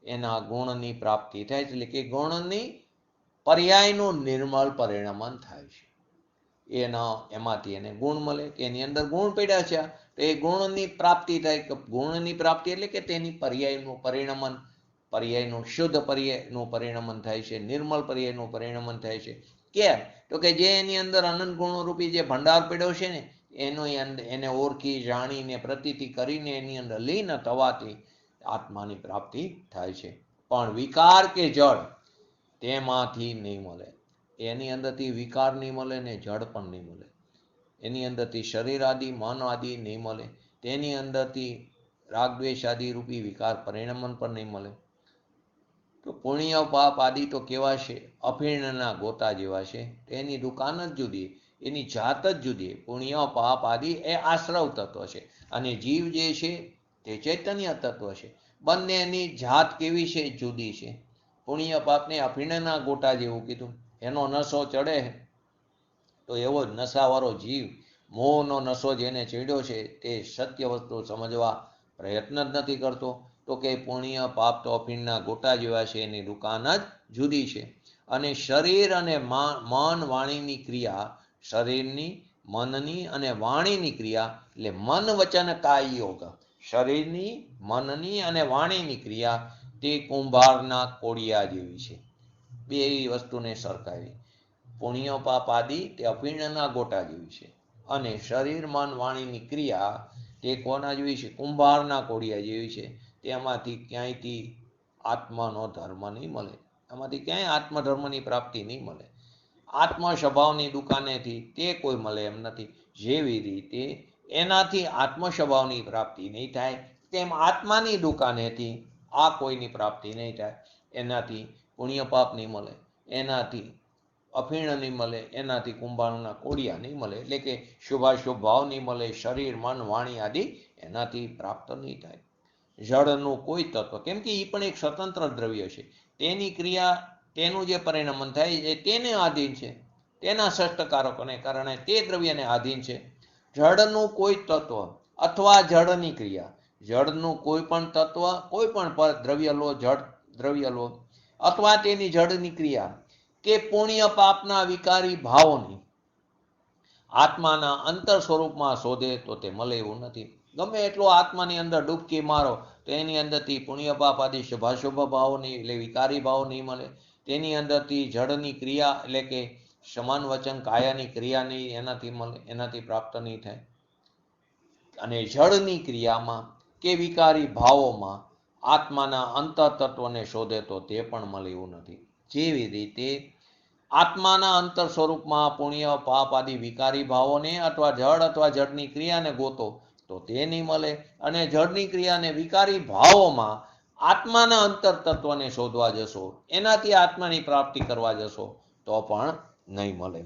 એના ગુણની પ્રાપ્તિ થાય છે. એટલે કે ગુણની પર્યાયનું નિર્મળ પરિણમન થાય છે. એમાંથી એને ગુણ મળે, એની અંદર ગુણ પડ્યા છે તો એ ગુણની પ્રાપ્તિ થાય. ગુણની પ્રાપ્તિ એટલે કે તેની પર્યાયનું પરિણમન, પર્યાયનું શુદ્ધ પર્યાયનું પરિણમન થાય છે, નિર્મળ પર્યાયનું પરિણમન થાય છે. કેમ? તો કે જે એની અંદર અનંત ગુણો રૂપી જે ભંડાર પડ્યો છે ને, એને ઓળખી, જાણીને, પ્રતીતિ કરીને એની અંદર લીન થવાથી આત્માની પ્રાપ્તિ થાય છે. પણ વિકાર કે જળ તેમાંથી નહીં મળે. એની અંદરથી વિકાર નહીં મળે ને જળ પણ નહીં મળે. એની અંદરથી શરીર આદિ, મન આદિ નહીં મળે. તેની અંદરથી રાગદ્વેષ આદિ રૂપી વિકાર પરિણમન પણ નહીં મળે. તો પુણ્ય પાપ આદિ તો કેવા છે? અફીણના ગોતા જેવા છે. એની દુકાન જ જુદી, એની જાત જ જુદી. પુણ્ય પાપ આદિ એ આશ્રવ તત્વ છે અને જીવ જે છે તે ચૈતન્ય તત્વ છે. બંનેની જાત કેવી છે? જુદી છે. પુણ્ય પાપને અફીણના ગોટા જેવું કીધું. એનો નશો ચડે તો એવો જ નશાવાળો જીવ, મોહનો નશો જેને ચડ્યો છે તે સત્ય વસ્તુ સમજવા પ્રયત્ન જ નથી કરતો. તો કે પુણ્ય પાપ તો અફીણના ગોટા જેવા છે, એની દુકાન જ જુદી છે. અને શરીર અને મન વાણીની ક્રિયા, શરીરની, મનની અને વાણીની ક્રિયા, એટલે મન વચન કાય યોગ, શરીરની, મનની અને વાણીની ક્રિયા તે કુંભારના કોડિયા જેવી છે. બે વસ્તુને સરખાવી. પુણ્ય પાપ આદિ તે અફીણના ગોટા જેવી છે અને શરીર, મન, વાણીની ક્રિયા તે કોના જેવી છે? કુંભારના કોડિયા જેવી છે. તેમાંથી ક્યાંયથી આત્માનો ધર્મ નહીં મળે. એમાંથી ક્યાંય આત્મધર્મની પ્રાપ્તિ નહીં મળે. આત્મ સ્વભાવની દુકાનેથી તે કોઈ મળે એમ નથી. જેવી રીતે એનાથી આત્મ સ્વભાવની પ્રાપ્તિ નહીં થાય, તેમ આત્માની દુકાનેથી આ કોઈની પ્રાપ્તિ નહીં થાય. એનાથી પુણ્ય પાપ નહીં મળે, એનાથી અફીણ નહીં મળે, એનાથી કુંભારના કોડિયા નહીં મળે. એટલે કે શુભાશુભ ભાવ નહીં મળે, શરીર, મન, વાણી આદિ એનાથી પ્રાપ્ત નહીં થાય. જળનું કોઈ તત્વ, કેમ કે એ પણ એક સ્વતંત્ર દ્રવ્ય છે, તેની ક્રિયા, તેનું જે પરિણમન થાય એ તેને આધીન છે, તેના ષષ્ટકારકોને કારણે તે દ્રવ્યને આધીન છે. જળનું કોઈ તત્વ અથવા જળની ક્રિયા, જળનું કોઈ પણ તત્વ, કોઈ પણ દ્રવ્ય લો, જળ દ્રવ્ય લો, અથવા તેની જળની ક્રિયા કે પુણ્ય પાપના વિકારી ભાવોની આત્માના અંતર સ્વરૂપમાં શોધે તો તે મળે એવું નથી. ગમે એટલો આત્માની અંદર ડૂબકી મારો તો એની અંદરથી પુણ્ય પાપ આદિ શુભાશુભ ભાવો નહીં, એટલે વિકારી ભાવો નહીં મળે. તેની અંદરથી જળની ક્રિયા એટલે કે સમાન વચન કાયાની ક્રિયા નહીં એનાથી મળે, એનાથી પ્રાપ્ત નહીં થાય. અને જળની ક્રિયામાં કે વિકારી ભાવોમાં આત્માના અંતર તત્વને શોધે તો તે પણ મળે એવું નથી. જેવી રીતે આત્માના અંતર સ્વરૂપમાં પુણ્ય પાપ આદિ વિકારી ભાવોને અથવા જળની ક્રિયાને ગોતો તો તે નહીં મળે, અને જળની ક્રિયાને વિકારી ભાવોમાં આત્માના અંતર તત્વને શોધવા જશો, એનાથી આત્માની પ્રાપ્તિ કરવા જશો તો પણ નહીં મળે.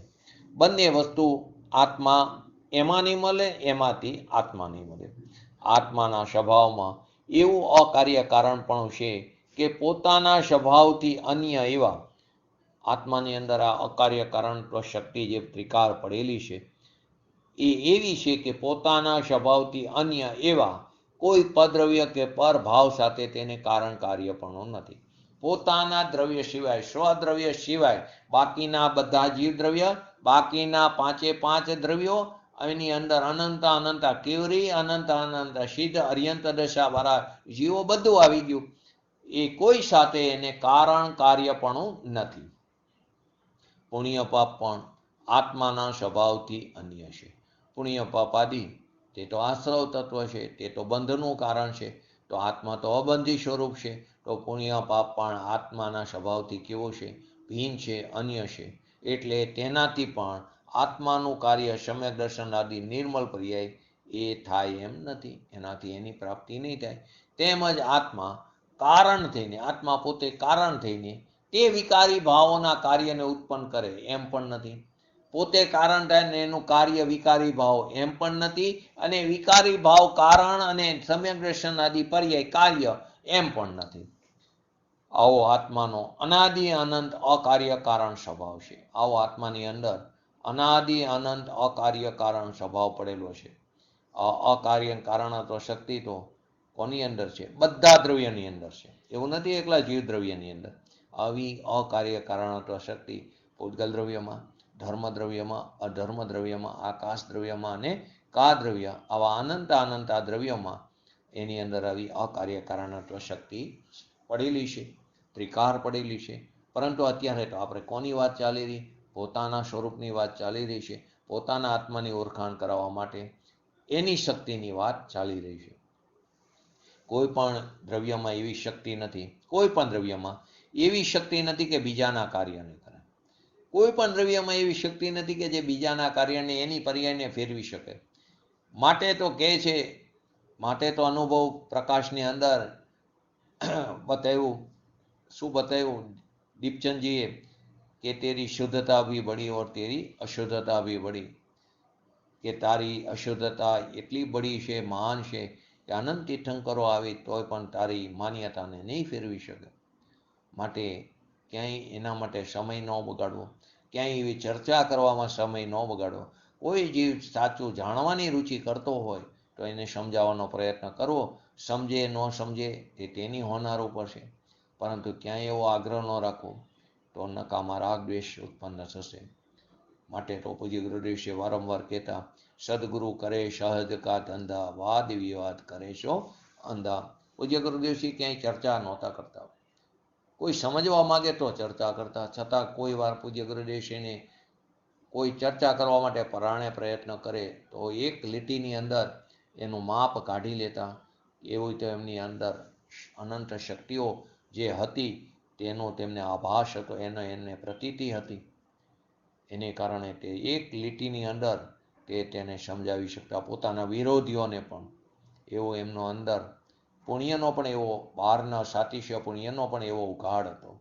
બંને વસ્તુ આત્મા એમાં નહીં મળે, એમાંથી આત્મા નહીં મળે. આત્માના સ્વભાવમાં એવું અકાર્ય કારણ પણ છે કે પોતાના સ્વભાવથી અન્ય એવા, આત્માની અંદર આ અકાર્ય કારણ શક્તિ જે ત્રિકાર પડેલી છે એ એવી છે કે પોતાના સ્વભાવથી અન્ય એવા કોઈ પદ્રવ્ય કે પરભાવ સાથે તેને કારણ કાર્ય પણ નથી. પોતાના દ્રવ્ય સિવાય, સ્વદ્રવ્ય સિવાય બાકીના બધા જીવ દ્રવ્ય, બાકીના પાંચ દ્રવ્યો, એની અંદર અનંત કેવરી, અનંત સિદ્ધ અર્યંત દશા વાળા જીવો બધું આવી ગયું. એ કોઈ સાથે એને કારણ કાર્યપણું નથી. પુણ્ય પાપ પણ આત્માના સ્વભાવથી અન્ય છે. પુણ્ય પાપ આદિ તે તો આશ્રવ તત્વ છે, તે તો બંધનું કારણ છે. તો આત્મા તો અબંધી સ્વરૂપ છે, તો પુણ્ય પાપ પણ આત્માના સ્વભાવથી કેવો છે? ભિન્ન છે, અન્ય છે. એટલે તેનાથી પણ આત્માનું કાર્ય સમ્યક દર્શન આદિ નિર્મલ પર્યાય એ થાય એમ નથી, એનાથી એની પ્રાપ્તિ નહીં થાય. તેમજ આત્મા કારણ થઈને, આત્મા પોતે કારણ થઈને તે વિકારી ભાવોના કાર્યને ઉત્પન્ન કરે એમ પણ નથી. પોતે કારણ થાય ને એનું કાર્ય વિકારી ભાવ એમ પણ નથી, અને વિકારી ભાવ કારણ અને સમ્યક દર્શન આદિ પર્યાય કાર્ય એમ પણ નથી. આવો આત્માનો અનાદિ અનંત અકાર્ય કારણ સ્વભાવ છે. આવો આત્માની અંદર અનાદિ અનંત અકાર્ય કારણ સ્વભાવ પડેલો છે. અકાર્ય કારણત્વ શક્તિ તો કોની અંદર છે? બધા દ્રવ્યની અંદર છે. એવું નથી એકલા જીવ દ્રવ્યની અંદર. આવી અકાર્ય કારણત્વ શક્તિ પૂતગલ દ્રવ્યમાં, ધર્મ દ્રવ્યમાં, અધર્મ દ્રવ્યમાં, આકાશ દ્રવ્યમાં અને કા દ્રવ્ય, આવા અનંત આ દ્રવ્યોમાં એની અંદર આવી અકાર્ય કારણત્વ શક્તિ પડેલી છે, ત્રિકાર પડેલી છે. પરંતુ અત્યારે તો આપણે કોની વાત ચાલી રહી? પોતાના સ્વરૂપની વાત ચાલી રહી છે. પોતાના આત્માની ઓળખાણ કરાવવા માટે એની શક્તિની વાત ચાલી રહી છે. કોઈ પણ દ્રવ્યમાં એવી શક્તિ નથી, કોઈ પણ દ્રવ્યમાં એવી શક્તિ નથી કે બીજાના કાર્યને કરે. કોઈ પણ દ્રવ્યમાં એવી શક્તિ નથી કે જે બીજાના કાર્યને એની પર્યાયને ફેરવી શકે. માટે તો કહે છે, માટે તો અનુભવ પ્રકાશની અંદર બતાવ્યું, શું બતાવ્યું દીપચંદજીએ? કે તેરી શુદ્ધતા ભી બળી ઓર તેરી અશુદ્ધતા ભી બળી. કે તારી અશુદ્ધતા એટલી બળી છે, મહાન છે કે અનંત તીર્થંકરો આવી તોય પણ તારી માન્યતાને નહીં ફેરવી શકે. માટે ક્યાંય એના માટે સમય ન બગાડવો, ક્યાંય એવી ચર્ચા કરવામાં સમય ન બગાડવો. કોઈ જીવ સાચું જાણવાની રુચિ કરતો હોય તો એને સમજાવવાનો પ્રયત્ન કરવો. સમજે ન સમજે તે તેની હોનાર ઉપર છે, પરંતુ ક્યાંય એવો આગ્રહ ન રાખવો તો નકામા રાગ દ્વેષ ઉત્પન્ન થશે. માટે તો પૂજ્ય ગુરુદેવશ્રી વારંવાર કહેતા, સદગુરુ કરે સહજ કા ધંધા, વાદ વિવાદ કરે છો અંધા. પૂજ્ય ગુરુદેવશ્રી ક્યાંય ચર્ચા નહોતા કરતા. કોઈ સમજવા માંગે તો ચર્ચા કરતા, છતાં કોઈ વાર પૂજ્ય ગુરુદેવશ્રીને કોઈ ચર્ચા કરવા માટે પરાણે પ્રયત્ન કરે તો એક લીટીની અંદર એનું માપ કાઢી લેતા. એવું તો એમની અંદર અનંત શક્તિઓ જે હતી તેનો તેમને આભાસ હતો, એને પ્રતીતિ હતી. એને કારણે તે એક લીટીની અંદર તેને સમજાવી શકતા. પોતાના વિરોધીઓને પણ એવો એમનો અંદર પુણ્યનો પણ એવો, બહારના સાતિશ્ય પુણ્યનો પણ એવો ઉઘાડ હતો.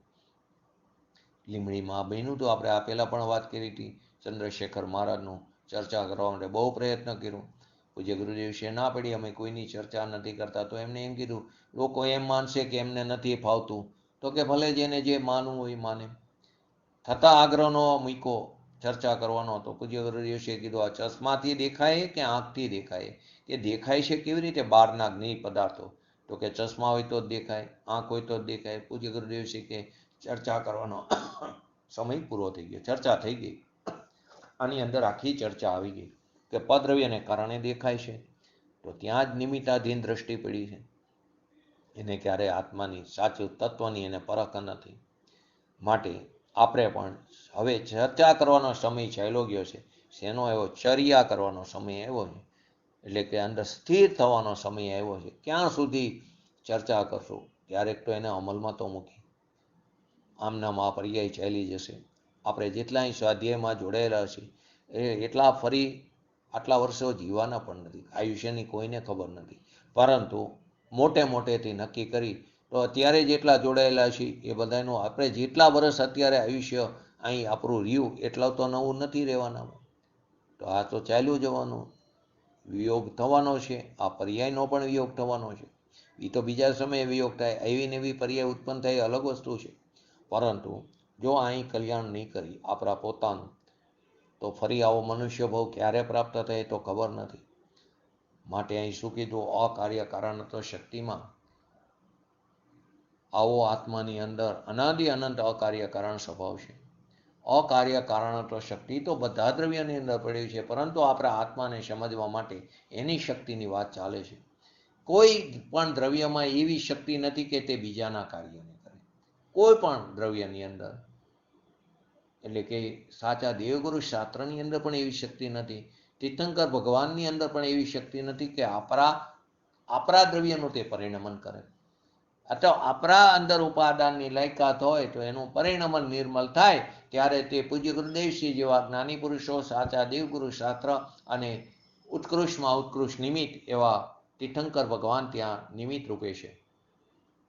લીમડીમાં બન્યું તો આપણે આ પહેલાં પણ વાત કરી હતી. ચંદ્રશેખર મહારાજનું ચર્ચા કરવા માટે બહુ પ્રયત્ન કર્યો, પૂજ્ય ગુરુદેવશ્રીએ ના પડી, અમે કોઈની ચર્ચા નથી કરતા. તો એમને એમ કીધું, લોકો એમ માનશે કે એમને નથી ફાવતું. તો કે ભલે જેને જે માનવું હોય માને. થતા આગ્રહનો મૂકો ચર્ચા કરવાનો હતો. પૂજ્ય ગુરુદેવશ્રીએ કીધું, આ ચશ્માથી દેખાય કે આંખથી દેખાય? કે દેખાય છે કેવી રીતે બહારના જ્ઞેય પદાર્થો? તો કે ચશ્મા હોય તો જ દેખાય, આંખ હોય તો જ દેખાય. પૂજ્ય ગુરુદેવશ્રી કે ચર્ચા કરવાનો સમય પૂરો થઈ ગયો, ચર્ચા થઈ ગઈ. આની અંદર આખી ચર્ચા આવી ગઈ કે પદ્રવ્યને કારણે દેખાય છે. તો ત્યાં જ નિમિત્તાધીન દ્રષ્ટિ પડી છે. એને ક્યારેય આત્માની સાચું તત્વની એને પરખ નથી. માટે આપણે પણ હવે ચર્ચા કરવાનો સમય ચાલ્યો ગયો છે. શેનો એવો ચર્યા કરવાનો સમય આવ્યો છે, એટલે કે અંદર સ્થિર થવાનો સમય આવ્યો છે. ક્યાં સુધી ચર્ચા કરશું? ક્યારેક તો એને અમલમાં તો મૂકી. આમનામ આ પર્યાય ચાલી જશે. આપણે જેટલાય સ્વાધ્યાયમાં જોડાયેલા છીએ એટલા ફરી આટલા વર્ષો જીવવાના પણ નથી. આયુષ્યની કોઈને ખબર નથી. પરંતુ મોટેથી નક્કી કરી તો અત્યારે જેટલા જોડાયેલા છીએ એ બધાનું આપણે જેટલા વર્ષ અત્યારે આયુષ્ય અહીં આપણું રહ્યું એટલા તો નવું નથી રહેવાના. તો આ તો ચાલ્યું જવાનું. વિયોગ થવાનો છે. આ પર્યાયનો પણ વિયોગ થવાનો છે. એ તો બીજા સમયે વિયોગ થાય. એવી ને એવી પર્યાય ઉત્પન્ન થાય અલગ વસ્તુ છે. પરંતુ જો અહીં કલ્યાણ નહીં કરી આપણા પોતાનું, તો ફરી આવો મનુષ્ય ભાવ ક્યારે પ્રાપ્ત થાય તો ખબર નથી. માટે અહીં શું કીધું? અકાર્ય કારણત્વ શક્તિમાં આવો આત્માની અંદર અનાદિ અનંત અકાર્ય કારણ સ્વભાવ છે. અકાર્ય કારણત્વ શક્તિ તો બધા દ્રવ્યની અંદર પડ્યું છે, પરંતુ આપણા આત્માને સમજવા માટે એની શક્તિની વાત ચાલે છે. કોઈ પણ દ્રવ્યમાં એવી શક્તિ નથી કે તે બીજાના કાર્યને કરે. કોઈ પણ દ્રવ્યની અંદર, એટલે કે સાચા દેવગુરુ શાસ્ત્રની અંદર પણ એવી શક્તિ નથી. તીર્થંકર ભગવાનની અંદર પણ એવી શક્તિ નથી કે આપણા દ્રવ્યનું તે પરિણમન કરે. અથવા આપણા અંદર ઉપાદાનની લાયકાત હોય તો એનું પરિણમન નિર્મલ થાય ત્યારે તે પૂજ્ય ગુરુદેવશ્રી જેવા જ્ઞાની પુરુષો, સાચા દેવગુરુ શાસ્ત્ર અને ઉત્કૃષ્ટમાં ઉત્કૃષ્ટ નિમિત્ત એવા તીર્થંકર ભગવાન ત્યાં નિમિત્ત રૂપે છે.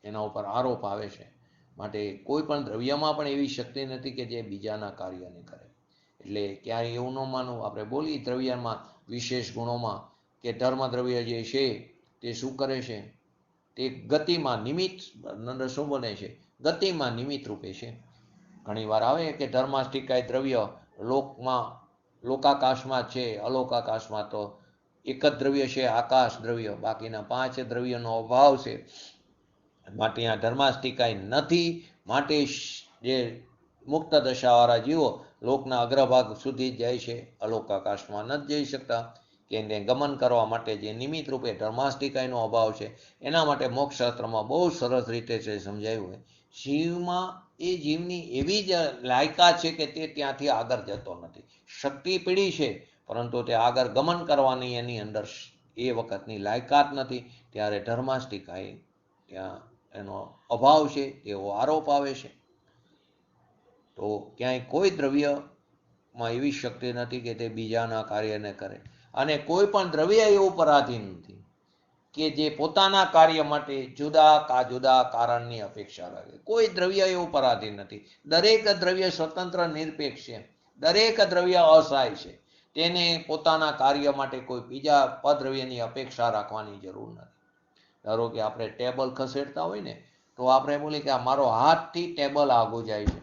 એના ઉપર આરોપ આવે છે. માટે કોઈ પણ દ્રવ્યમાં પણ એવી શક્તિ નથી કે જે બીજાના કાર્યને કરે. એટલે ક્યાંય એવું ન માનવું. આપણે બોલી દ્રવ્યમાં વિશેષ ગુણોમાં કે ધર્મ દ્રવ્ય જે છે તે શું કરે છે? તે ગતિમાં નિમિત્ત શું બને છે? ગતિમાં નિમિત્ત રૂપે છે. ઘણી વાર આવે કે ધર્માષ્ટિકાય દ્રવ્ય લોકાકાશમાં છે, અલોકાકાશમાં તો એક જ દ્રવ્ય છે, આકાશ દ્રવ્ય. બાકીના 5 દ્રવ્યનો અભાવ છે. માટે આ ધર્માષ્ટિકાય નથી. માટે જે મુક્ત દશાવાળા જીવો લોકના અગ્રભાગ સુધી જાય છે, અલોકાકાશમાં નથી જઈ શકતા. કે એને ગમન કરવા માટે જે નિમિત્ત રૂપે ધર્માષ્ટિકાયનો અભાવ છે, એના માટે મોક્ષશાસ્ત્રમાં બહુ સરસ રીતે છે સમજાયું. જીવમાં એ જીવની એવી જ લાયકાત છે કે તે ત્યાંથી આગળ જતો નથી. શક્તિ પીડી છે, પરંતુ તે આગળ ગમન કરવાની એની અંદર એ વખતની લાયકાત નથી. ત્યારે ધર્માષ્ટિકાય ત્યાં એનો અભાવ છે એવો આરોપ આવે છે. તો ક્યાંય કોઈ દ્રવ્યમાં એવી શક્તિ નથી કે તે બીજાના કાર્યને કરે. અને કોઈ પણ દ્રવ્ય એવું પરાધીન નથી કે જે પોતાના કાર્ય માટે જુદા કારણની અપેક્ષા રાખે. કોઈ દ્રવ્ય એવું પરાધીન નથી. દરેક દ્રવ્ય સ્વતંત્ર નિરપેક્ષ છે. દરેક દ્રવ્ય અસહાય છે. તેને પોતાના કાર્ય માટે કોઈ બીજા પદ્રવ્યની અપેક્ષા રાખવાની જરૂર નથી. ધારો કે આપણે ટેબલ ખસેડતા હોય ને, તો આપણે બોલીએ કે મારો હાથથી ટેબલ આગું જાય છે.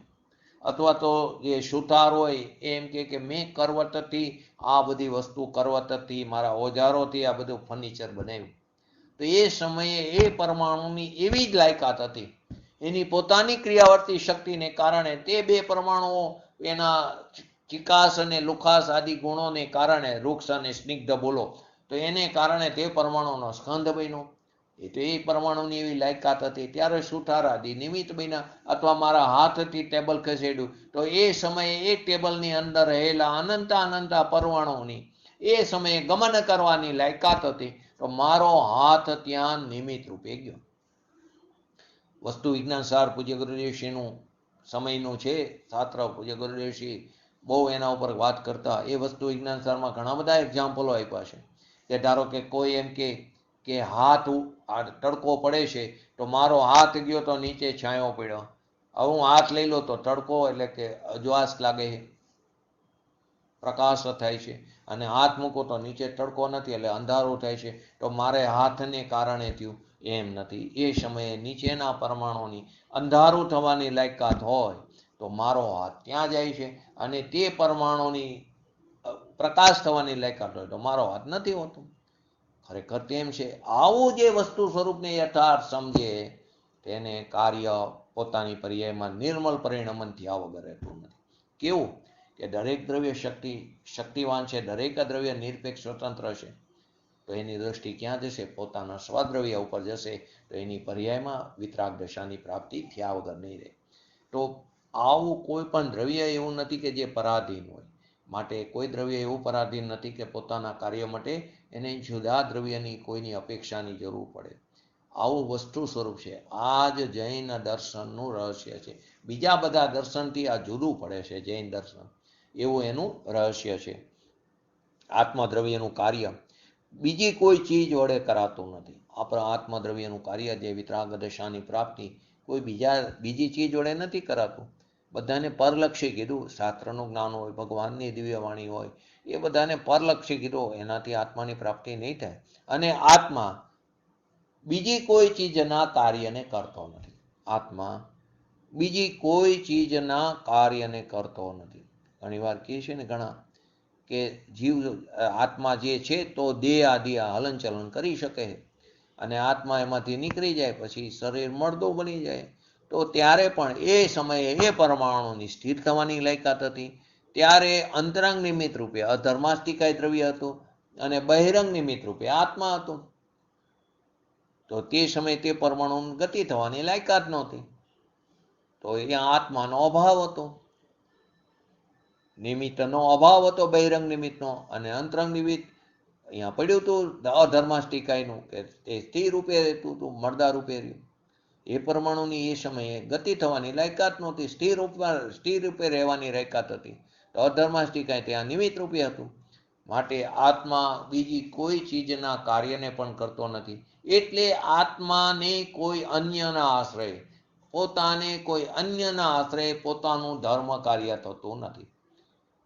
અથવા તો જે સુથાર હોય એમ કે મેં કરવતથી આ બધી વસ્તુ, કરવતથી મારા ઓજારોથી આ બધું ફર્નિચર બનાવ્યું. તો એ સમયે એ પરમાણુની એવી જ લાયકાત હતી. એની પોતાની ક્રિયાવર્તી શક્તિને કારણે તે 2 પરમાણુઓ એના ચિકાસ અને લુખાસ આદિ ગુણોને કારણે, વૃક્ષ અને સ્નિગ્ધ બોલો, તો એને કારણે તે પરમાણુનો સ્કંધ બન્યો. એ તો એ પરમાણુની એવી લાયકાત હતી. ત્યારે સુથાર આદિ નિમિત્ત બન્યા. અથવા મારા હાથથી ટેબલ ખસેડ્યું તો એ સમયે એ ટેબલની અંદર રહેલા અનંત પરમાણુઓની એ સમયે ગમન કરવાની લાયકાત હતી. તો મારો હાથ ત્યાં નિમિત્ત રૂપે ગયો. વસ્તુ વિજ્ઞાન સાર પૂજ્ય ગુરુદેવશ્રીનું સમયનું છે શાસ્ત્ર. પૂજ્ય ગુરુદેવશ્રી બહુ એના ઉપર વાત કરતા. એ વસ્તુ વિજ્ઞાન સારમાં ઘણા બધા એક્ઝામ્પલો આપ્યા છે. કે ધારો કે કોઈ એમ કે હાથ તડકો પડે છે તો મારો હાથ ગયો તો નીચે છાંયો પડ્યો. હવે હું હાથ લઈ લો તો તડકો એટલે કે અજવાસ લાગે છે. પ્રકાશ થાય છે, અને હાથ મૂકો તો નીચે તડકો નથી એટલે અંધારું થાય છે. તો મારે હાથને કારણે થયું એમ નથી. એ સમયે નીચેના પરમાણુની અંધારું થવાની લાયકાત હોય તો મારો હાથ ત્યાં જાય છે, અને તે પરમાણુની પ્રકાશ થવાની લાયકાત હોય તો મારો હાથ નથી હોતો. ખરેખર તેમ છે. આવું જે વસ્તુ સ્વરૂપને યથાર્થ સમજે તેને કાર્ય પોતાની પર્યાયમાં નિર્મલ પરિણમન થયા વગર રહેતું નથી. કેવું કે દરેક દ્રવ્ય શક્તિવાન છે, દરેક દ્રવ્ય નિરપેક્ષ સ્વતંત્ર છે, તો એની દ્રષ્ટિ ક્યાં જશે? પોતાના સ્વદ્રવ્ય ઉપર જશે. તો એની પર્યાયમાં વિતરાગ દશાની પ્રાપ્તિ થયા વગર નહીં રહે. તો આવું કોઈ પણ દ્રવ્ય એવું નથી કે જે પરાધીન હોય. માટે કોઈ દ્રવ્ય એવું પરાધીન નથી કે પોતાના કાર્ય માટે એને જુદા દ્રવ્યની કોઈની અપેક્ષાની જરૂર પડે. આવું વસ્તુ સ્વરૂપ છે. આ જ જૈન દર્શનનું રહસ્ય છે. બીજા બધા દર્શનથી આ જુદું પડે છે. જૈન દર્શન એવું એનું રહસ્ય છે. આત્મદ્રવ્યનું કાર્ય બીજી કોઈ ચીજ વડે કરાતું નથી. આપણા આત્મદ્રવ્યનું કાર્ય જે વિતરાગ દશાની પ્રાપ્તિ કોઈ બીજી ચીજ વડે નથી કરાતું. બધાને પરલક્ષી કીધું. શાસ્ત્રનું જ્ઞાન હોય, ભગવાનની દિવ્ય વાણી હોય, એ બધાને પરલક્ષી કીધું. એનાથી આત્માની પ્રાપ્તિ નહીં થાય. અને આત્મા બીજી કોઈ ચીજના કાર્યને કરતો નથી. આત્મા બીજી કોઈ ચીજના કાર્યને કરતો નથી. ઘણી વાર કહે છે ને ઘણા કે જીવ આત્મા જે છે તો દેહ આદિ હલનચલન કરી શકે, અને આત્મા એમાંથી નીકળી જાય પછી શરીર મળદું બની જાય. તો ત્યારે પણ એ સમયે એ પરમાણુની સ્થિર થવાની લાયકાત હતી. ત્યારે અંતરંગ નિમિત્ત રૂપે અધર્માસ્તિકાય દ્રવ્ય હતું, અને બહિરંગ નિમિત્ત રૂપે આત્મા હતું. તો તે સમયે તે પરમાણુની ગતિ થવાની લાયકાત નહોતી. તો અહીંયા આત્માનો અભાવ હતો, નિમિત્તનો અભાવ હતો, બહિરંગ નિમિત્તનો. અને અંતરંગ નિમિત્ત અહીંયા પડ્યું હતું અધર્માસ્તિકાયનું, કે તે સ્થિર રૂપે રહેતું હતું, મળદા રૂપે રહ્યું. એ પરમાણુની એ સમયે ગતિ થવાની લાયકાત નહોતી, સ્થિર રૂપે રહેવાની લાયકાત હતી. તો અધર્માસ્તિકાય ત્યાં નિમિત્ત રૂપે હતું. માટે આત્મા બીજી કોઈ ચીજના કાર્યને પણ કરતો નથી. એટલે આત્માને કોઈ અન્યના આશ્રય, પોતાને કોઈ અન્યના આશ્રય પોતાનું ધર્મ કાર્ય થતું નથી.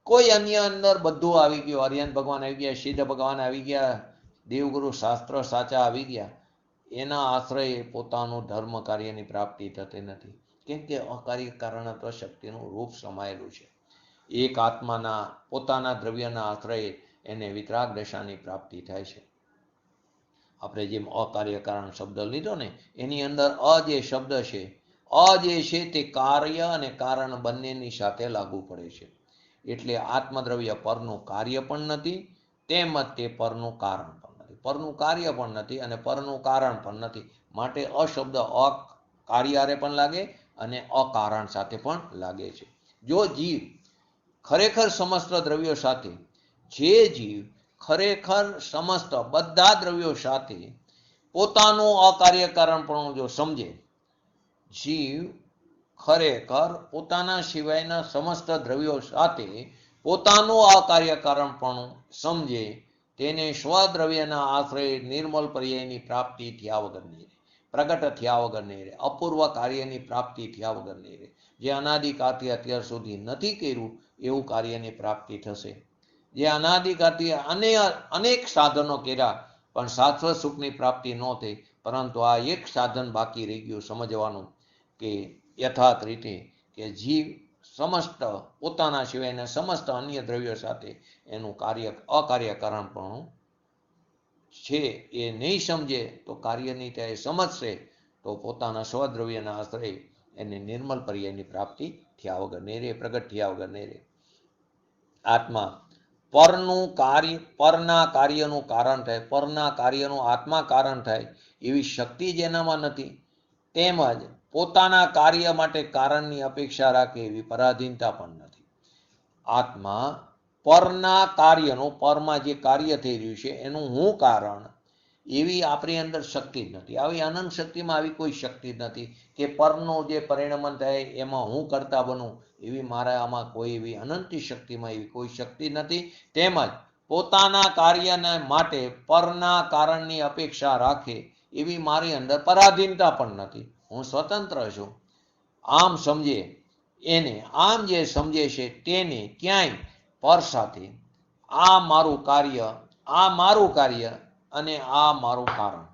કોઈ અન્ય અંદર બધું આવી ગયું. હરિયન ભગવાન આવી ગયા, સિદ્ધ ભગવાન આવી ગયા, દેવગુરુ શાસ્ત્ર સાચા આવી ગયા. એના આશ્રય પોતાનું ધર્મ કાર્યની પ્રાપ્તિ થતી નથી. કેમ કે અકાર્ય કારણત્વ શક્તિનું રૂપ સમાયેલું છે. એક આત્માના પોતાના દ્રવ્યના આશ્રય એને વિતરાગ દશાની પ્રાપ્તિ થાય છે. આપણે જેમ અકાર્ય કારણ શબ્દ લીધો ને, એની અંદર જે શબ્દ છે, જે છે તે કાર્ય અને કારણ બંનેની સાથે લાગુ પડે છે. એટલે આત્મદ્રવ્ય પરનું કાર્ય પણ નથી, તેમજ તે પરનું કારણ પણ નથી. પરનું કાર્ય પણ નથી અને પરનું કારણ પણ નથી. માટે અશબ્દ અકાર્યારે પણ લાગે અને અકારણ સાથે પણ લાગે છે. જો જીવ ખરેખર સમસ્ત દ્રવ્યો સાથે, જે જીવ ખરેખર સમસ્ત બધા દ્રવ્યો સાથે પોતાનું અકાર્યકારણપણું જો સમજે, જીવ ખરેખર પોતાના સિવાયના સમસ્ત દ્રવ્યો સાથે પોતાનું અકાર્યકારણપણું સમજે, તેને સ્વદ્રવ્યના આશ્રય નિર્મલ પર્યાયની પ્રાપ્તિ થયા વગર નહીં રહે, પ્રગટ થયા વગર નહીં રહે, અપૂર્વ કાર્યની પ્રાપ્તિ થયા વગર નહીં રહે. જે અનાદિકાળથી અત્યાર સુધી નથી કર્યું એવું કાર્યની પ્રાપ્તિ થશે. જે અનાદિકાળથી અનેક સાધનો કર્યા પણ શાશ્વત સુખની પ્રાપ્તિ ન થઈ, પરંતુ આ એક સાધન બાકી રહી ગયું સમજવાનું, કે યથાર્થ રીતે કે જીવ સમસ્ત પોતાના સિવાયના સમસ્ત અન્ય દ્રવ્યો સાથે એનું અકાર્યકારણપણું છે એ નહીં સમજે તો કાર્ય નહીં થાય. સમજશે તો પોતાના સ્વદ્રવ્યના આશ્રય એને નિર્મલ પર્યાયની પ્રાપ્તિ થયા વગર નહીં રહે, પ્રગટ થયા વગર નહીં રહે. આત્મા પરના કાર્યનું કારણ થાય, પરના કાર્યનું આત્મા કારણ થાય એવી શક્તિ જેનામાં નથી, તેમજ પોતાના કાર્ય માટે કારણની અપેક્ષા રાખે એવી પરાધીનતા પણ નથી. આત્મા પરના કાર્યનું, પરમાં જે કાર્ય થઈ રહ્યું છે એનું હું કારણ એવી આપણી અંદર શક્તિ જ નથી. આવી અનંત શક્તિમાં આવી કોઈ શક્તિ જ નથી કે પરનું જે પરિણમન થાય એમાં હું કરતા બનું, એવી મારા આમાં કોઈ એવી અનંત શક્તિમાં એવી કોઈ શક્તિ નથી. તેમજ પોતાના કાર્યને માટે પરના કારણની અપેક્ષા રાખે એવી મારી અંદર પરાધીનતા પણ નથી. હું સ્વતંત્ર છું. આમ સમજે એને, આમ જે સમજે છે તેને ક્યાંય પર સાથે આ મારું કાર્ય અને આ મારું કારણ.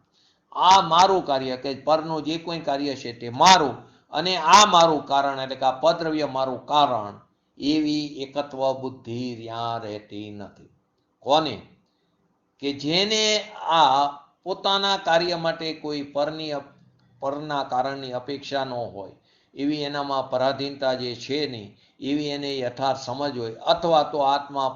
આ મારું કાર્ય કે પરનું જે કોઈ કાર્ય છે તે મારું, અને આ મારું કારણ એટલે કે આ પદ્રવ્ય મારું કારણ, એવી એકત્વ બુદ્ધિ ત્યાં રહેતી નથી. કોને? કે જેને આ પોતાના કાર્ય માટે કોઈ પરના કારણની અપેક્ષા ન હોય, એવી એનામાં પરાધીનતા જે છે નહીં, એવી એને યથાર્થ સમજ હોય, અથવા તો આત્મા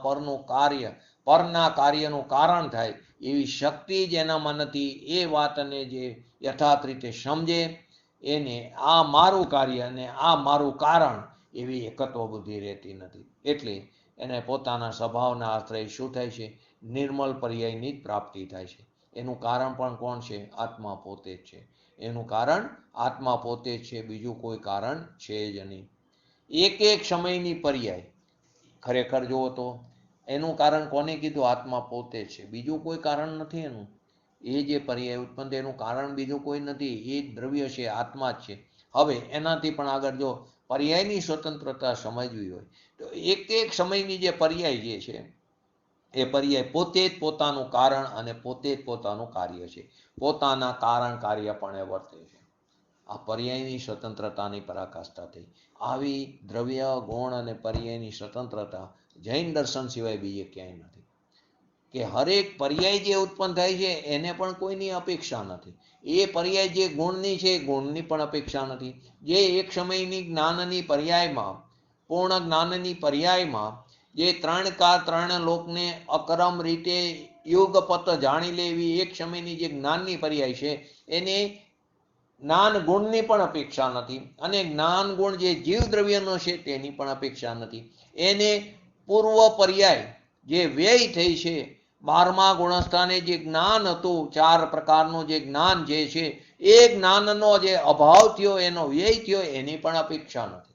પરના કાર્યનું કારણ થાય એવી શક્તિ જ એનામાં નથી, એ વાતને જે યથાર્થ રીતે સમજે, એને આ મારું કાર્ય અને આ મારું કારણ એવી એકત્વ બુદ્ધિ રહેતી નથી. એટલે એને પોતાના સ્વભાવના આશ્રય શું થાય છે? નિર્મલ પર્યાયની જ પ્રાપ્તિ થાય છે. એનું કારણ પણ કોણ છે? આત્મા પોતે જ છે. એનું કારણ આત્મા પોતે જ છે, બીજું કોઈ કારણ છે જ નહીં. એક સમયની પર્યાય ખરેખર જુઓ તો એનું કારણ કોને કીધું? આત્મા પોતે છે, બીજું કોઈ કારણ નથી એનું. એ જે પર્યાય ઉત્પન્ન થાય એનું કારણ બીજું કોઈ નથી, એ દ્રવ્ય છે, આત્મા જ છે. હવે એનાથી પણ આગળ જો પર્યાયની સ્વતંત્રતા સમજવી હોય તો એક સમયની જે પર્યાય જે છે એ પર્યાય પોતે જ પોતાનું કારણ અને પોતે જ પોતાનું કાર્ય છે. પોતાના કારણ કાર્ય પણ એ વર્તે છે. આ પર્યાયની સ્વતંત્રતાની પરાકાષ્ઠા થઈ. આવી દ્રવ્ય ગુણ અને પર્યાયની સ્વતંત્રતા જૈન દર્શન સિવાય બીજે ક્યાંય નથી. કે હરેક પર્યાય જે ઉત્પન્ન થાય છે એને પણ કોઈની અપેક્ષા નથી. એ પર્યાય જે ગુણની છે એ ગુણની પણ અપેક્ષા નથી. જે એક સમયની જ્ઞાનની પર્યાયમાં, પૂર્ણ જ્ઞાનની પર્યાયમાં જે ત્રણ લોકને અકરમ રીતે યુગપત જાણી લેવી એક સમયની જે જ્ઞાનની પર્યાય છે, એને જ્ઞાન ગુણની પણ અપેક્ષા નથી, અને જ્ઞાન ગુણ જે જીવ દ્રવ્યનો છે તેની પણ અપેક્ષા નથી. એને પૂર્વ પર્યાય જે વ્યય થઈ છે, 12મા ગુણસ્થાને જે જ્ઞાન હતું, 4 પ્રકારનું જે જ્ઞાન જે છે, એ જ્ઞાનનો જે અભાવ થયો, એનો વ્યય થયો, એની પણ અપેક્ષા નથી.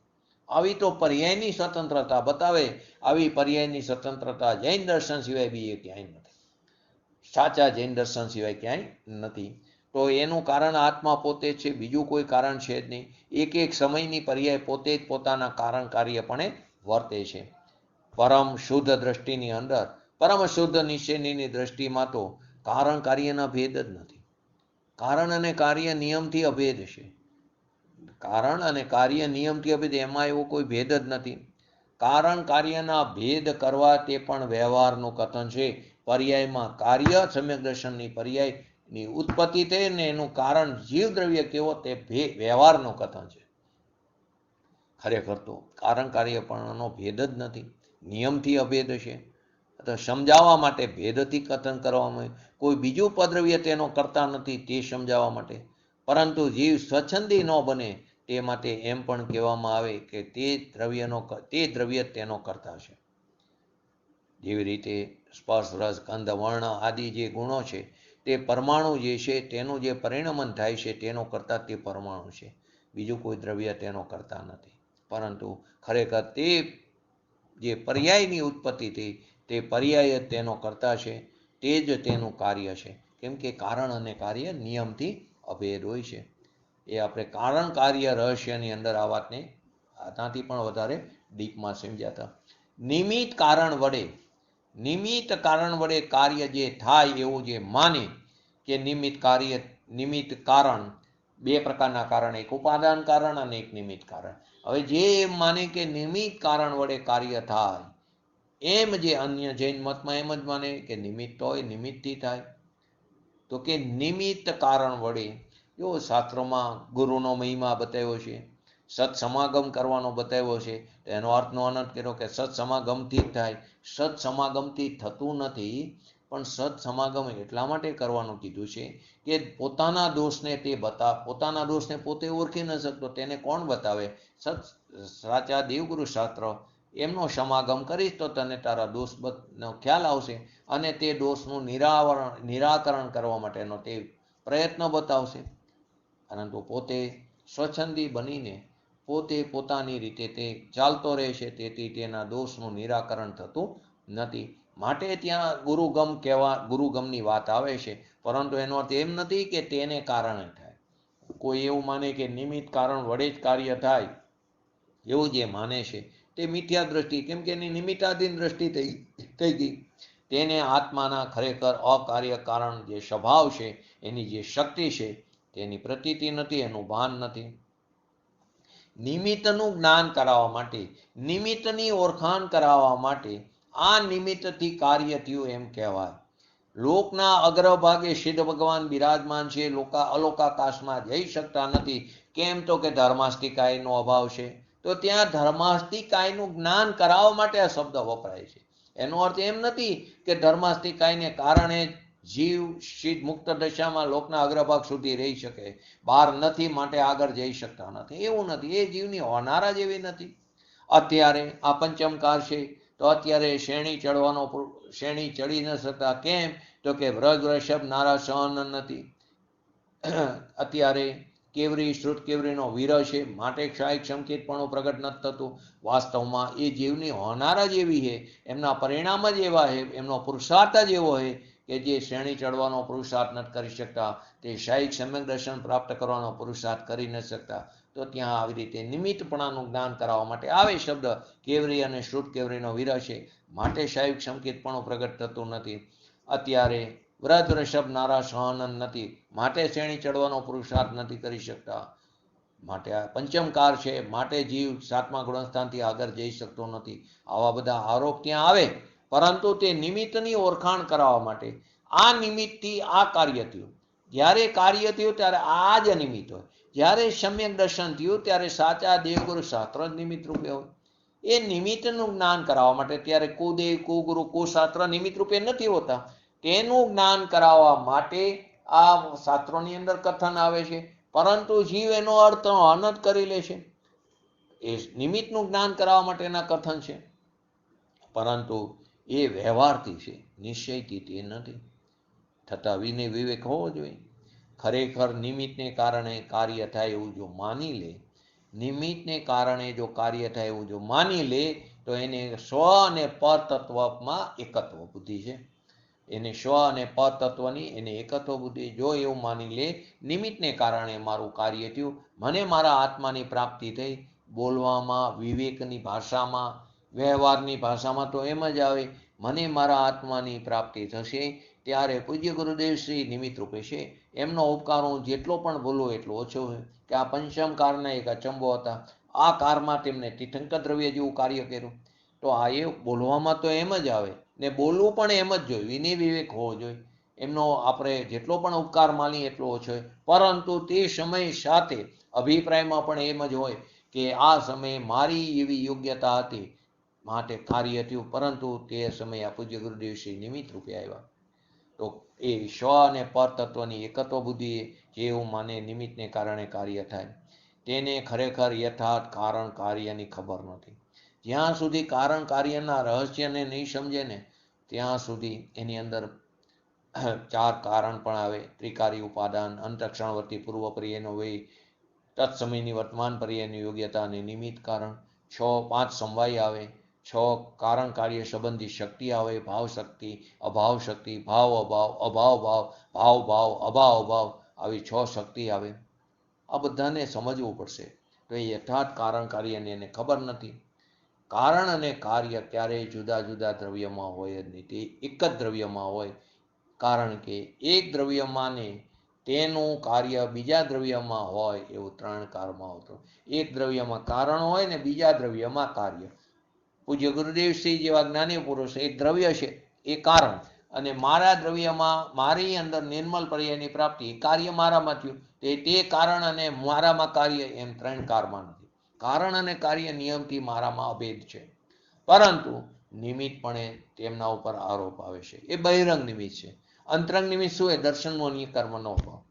આવી તો પર્યાયની સ્વતંત્રતા બતાવે. આવી પર્યાયની સ્વતંત્રતા જૈન દર્શન સિવાય બીજે ક્યાંય નથી. સાચા જૈન દર્શન સિવાય ક્યાંય નથી. તો એનું કારણ આત્મા પોતે છે, બીજું કોઈ કારણ છે જ નહીં. એક સમયની પર્યાય પોતે જ પોતાના કારણ કાર્યપણે વર્તે છે. પરમ શુદ્ધ દ્રષ્ટિની અંદર, પરમ શુદ્ધ નિશ્ચયની દ્રષ્ટિમાં તો કારણ કાર્યના ભેદ જ નથી. કારણ અને કાર્ય નિયમથી અભેદ છે. કારણ અને કાર્ય નિયમથી અભેદ, એમાં એવો કોઈ ભેદ જ નથી. કારણ કાર્યના ભેદ કરવા તે પણ વ્યવહારનું કથન છે. પર્યાયમાં કાર્ય સમ્યક દર્શનની પર્યાયની ઉત્પત્તિ થઈ ને એનું કારણ જીવ દ્રવ્ય કેવો તે વ્યવહારનું કથન છે. ખરેખર તો કારણ કાર્ય પણનો ભેદ જ નથી, નિયમથી અભેદ છે. તો સમજાવવા માટે ભેદથી કથન કરવામાં, કોઈ બીજું પદ્રવ્ય તેનો કરતા નથી તે સમજાવવા માટે. પરંતુ જીવ સ્વચ્છંદી ન બને તે માટે એમ પણ કહેવામાં આવે કે તે દ્રવ્ય તેનો કરતા છે. જેવી રીતે સ્પર્શ રસ ગંધ વર્ણ આદિ જે ગુણો છે તે પરમાણુ જે છે તેનું જે પરિણમન થાય છે તેનો કરતા તે પરમાણુ છે, બીજું કોઈ દ્રવ્ય તેનો કરતા નથી. પરંતુ ખરેખર તે જે પર્યાયની ઉત્પત્તિ થઈ તે પર્યાય જ તેનો કરતા છે, તે જ તેનું કાર્ય છે. કેમ કે કારણ અને કાર્ય નિયમથી અભેદ હોય છે. એ આપણે કારણ કાર્ય રહસ્યની અંદર આ વાતને આનાથી પણ વધારે ડીપમાં સમજ્યા હતા. નિમિત્ત કારણ વડે કાર્ય જે થાય એવું જે માને કે નિમિત્ત કારણ, 2 પ્રકારના કારણ, એક ઉપાદાન કારણ અને એક નિમિત્ત કારણ. હવે જે એમ માને કે નિમિત્ત કારણ વડે કાર્ય થાય, એમ જે અન્ય જૈન મતમાં એમ જ માને કે નિમિત્ત હોય નિમિત્તથી થાય. તો કે નિમિત્ત કારણ વડે, જો શાસ્ત્રોમાં ગુરુનો મહિમા બતાવ્યો છે, સત્સમાગમ કરવાનો બતાવ્યો છે, તો એનો અર્થનો અનંત કર્યો કે સત્સમાગમથી જ થાય. સત્સમાગમથી થતું નથી, પણ સત્સમાગમ એટલા માટે કરવાનું કીધું છે કે પોતાના દોષને પોતે ઓળખી ન શકતો તેને કોણ બતાવે? સાચા દેવગુરુ શાસ્ત્ર, એમનો સમાગમ કરીશ તો તને તારા દોષનો ખ્યાલ આવશે, અને તે દોષનું નિરાકરણ કરવા માટેનો તે પ્રયત્ન બતાવશે. પરંતુ પોતે સ્વચ્છંદી બનીને પોતે પોતાની રીતે તે ચાલતો રહે છે, તેથી તેના દોષનું નિરાકરણ થતું નથી. માટે ત્યાં ગુરુગમની વાત આવે છે, પરંતુ એનો અર્થ એમ નથી કે તેને કારણે થાય. કોઈ એવું માને કે નિમિત્ત કારણ વડે જ કાર્ય થાય, એવું જે માને છે તે મિથ્યા દ્રષ્ટિ, કેમ કે એની નિમિત્તાધીન દ્રષ્ટિ થઈ ગઈ. તેને આત્માના ખરેખર અકાર્ય કારણ જે સ્વભાવ છે, એની જે શક્તિ છે, તેની પ્રતીતિ નથી, એનું ભાન નથી. નિમિત્તનું જ્ઞાન કરાવવા માટે, નિમિત્તની ઓળખાણ કરાવવા માટે આ નિમિત્તથી કાર્ય થયું એમ કહેવાય. લોકના અગ્રભાગે સિદ્ધ ભગવાન બિરાજમાન છે, અલોકાકાશમાં જઈ શકતા નથી. કેમ? તો કે ધર્માસ્તિકાયનો અભાવ છે. તો ત્યાં ધર્માસ્તિકાયનું જ્ઞાન કરાવવા માટે આ શબ્દ વપરાય છે. એનો અર્થ એમ નથી કે ધર્માસ્તિકાયને કારણે જીવ સિદ્ધ મુક્ત દશામાં લોકના અગ્રભાગ સુધી રહી શકે, બહાર નથી માટે આગળ જઈ શકતા નથી, એવું નથી. એ જીવની હોનારા જેવી નથી. અત્યારે આ પંચમકાર છે, તો અત્યારે શેણી ચડી ન શકતા. કેમ? તો કે વ્રજ વૃષભ નારા સહન નથી. અત્યારે કેવરી શ્રુત કેવરીનો વીર છે, માટે ક્ષાયિક સંકેતપણું પ્રગટ નથી થતું. વાસ્તવમાં એ જીવની હોનારા જેવી છે, એમના પરિણામ જ એવા છે, એમનો પુરુષાર્થ જ એવો છે કે જે શ્રેણી ચડવાનો પુરુષાર્થ નથી કરી શકતા, તે શાયિક સમ્યક દર્શન પ્રાપ્ત કરવાનો પુરુષાર્થ કરી નથી શકતા. તો ત્યાં આવી રીતે નિમિત્તપણાનું જ્ઞાન કરાવવા માટે આવે શબ્દ. કેવરી અને શ્રુત કેવરીનો વીર છે, માટે શાયિક સંકેતપણું પ્રગટ થતું નથી. અત્યારે વ્રજ વૃષભ નારા સહન નથી, માટે શ્રેણી ચડવાનો પુરુષાર્થ નથી કરી શકતા. માટે આ પંચમકાર છે, માટે જીવ સાતમા ગુણસ્થાનથી આગળ જઈ શકતો નથી. આવા બધા આરોપ ત્યાં આવે, પરંતુ તે નિમિત્તની ઓળખાણ કરાવવા માટે આ નિમિત્તથી આ કાર્ય થયું. જ્યારે કાર્ય થયું ત્યારે આ જ નિમિત્ત હોય. જ્યારે સમ્યક દર્શન થયું ત્યારે સાચા દેવગુરુ શાસ્ત્ર જ નિમિત્ત રૂપે હોય. એ નિમિત્તનું જ્ઞાન કરાવવા માટે ત્યારે કુદેવ, કુગુરુ, કુશાસ્ત્ર નિમિત્ત રૂપે નથી હોતા. તેનું જ્ઞાન કરાવવા માટે આ શાસ્ત્રોની અંદર કથન આવે છે, પરંતુ જીવ એનો અર્થ અનંત કરી લે છે. એ નિમિત્તનું જ્ઞાન કરાવવા માટેના કથન છે, પરંતુ એ વ્યવહારથી છે, નિશ્ચયથી તે નથી થતા. વિનય વિવેક હોવો જોઈએ. ખરેખર નિમિત્તને કારણે કાર્ય થાય એવું જો માની લે, નિમિત્તને કારણે જો કાર્ય થાય એવું જો માની લે, તો એને સ્વ અને પર તત્વમાં એકત્વ બુદ્ધિ છે. એને સ્વ અને પર તત્વની એને એકત્વ બુદ્ધિ. જો એવું માની લે, નિમિત્તને કારણે મારું કાર્ય થયું, મને મારા આત્માની પ્રાપ્તિ થઈ. બોલવામાં, વિવેકની ભાષામાં, વ્યવહારની ભાષામાં તો એમ જ આવે, મને મારા આત્માની પ્રાપ્તિ થશે. ત્યારે પૂજ્ય ગુરુદેવ શ્રી નિમિત્ત રૂપે છે. એમનો ઉપકાર હું જેટલો પણ બોલું એટલો ઓછો હોય. કે આ પંચમ કારના એક અચંબો હતા. આ કારમાં તેમને તીર્થંકર દ્રવ્ય જેવું કાર્ય કર્યું. તો આ એ બોલવામાં તો એમ જ આવે, ને બોલવું પણ એમ જ જોઈએ. વિનય વિવેક હોવો જોઈએ. એમનો આપણે જેટલો પણ ઉપકાર માનીએ એટલો ઓછો હોય. પરંતુ તે સમય સાથે અભિપ્રાયમાં પણ એમ જ હોય કે આ સમયે મારી એવી યોગ્યતા હતી માટે કાર્ય થયું, પરંતુ તે સમયે આ પૂજ્ય ગુરુદેવ શ્રી નિમિત્ત રૂપે આવ્યા. તો એ સ્વ અને પર તત્વની એકત્વ બુદ્ધિ જેવું માને નિમિત્તને કારણે કાર્ય થાય, તેને ખરેખર યથાર્થ કારણ કાર્યની ખબર નથી. જ્યાં સુધી કારણ કાર્યના રહસ્યને નહીં સમજે ને, ત્યાં સુધી એની અંદર ચાર કારણ પણ આવે. ત્રિકારી ઉપાદાન, અંતક્ષણવર્તી પૂર્વ પર્યાયનો વય, તત્સમયની વર્તમાન પર્યાયની યોગ્યતા અને નિમિત્ત કારણ. 5 સમવાય આવે. 6 કારણ કાર્ય સંબંધી શક્તિ આવે. ભાવ શક્તિ, અભાવ શક્તિ, ભાવ અભાવ, અભાવ ભાવ, ભાવ ભાવ, અભાવ ભાવ, આવી 6 શક્તિ આવે. આ બધાને સમજવું પડશે. તો એ યથાર્થ કારણ કાર્યને એને ખબર નથી. કારણ અને કાર્ય ક્યારેય જુદા જુદા દ્રવ્યમાં હોય જ નહીં, તે એક જ દ્રવ્યમાં હોય. કારણ કે એક દ્રવ્યમાં ને તેનું કાર્ય બીજા દ્રવ્યમાં હોય એવું 3 કાળમાં હોતું. એક દ્રવ્યમાં કારણ હોય ને બીજા દ્રવ્યમાં કાર્ય. પૂજ્ય ગુરુદેવ શ્રી જેવા જ્ઞાની પુરુષ એ દ્રવ્ય છે, એ કારણ, અને મારા દ્રવ્યમાં મારી અંદર નિર્મલ પર્યાયની પ્રાપ્તિ, કાર્ય મારામાં થયું, તે કારણ અને મારામાં કાર્ય, એમ 3 કાળમાં નથી. કારણ અને કાર્ય નિયમથી મારામાં અભેદ છે, પરંતુ નિમિત્તપણે તેમના ઉપર આરોપ આવે છે. એ બહિરંગ નિમિત્ત છે. અંતરંગ નિમિત્ત શું એ દર્શનનો કર્મનો અભાવ.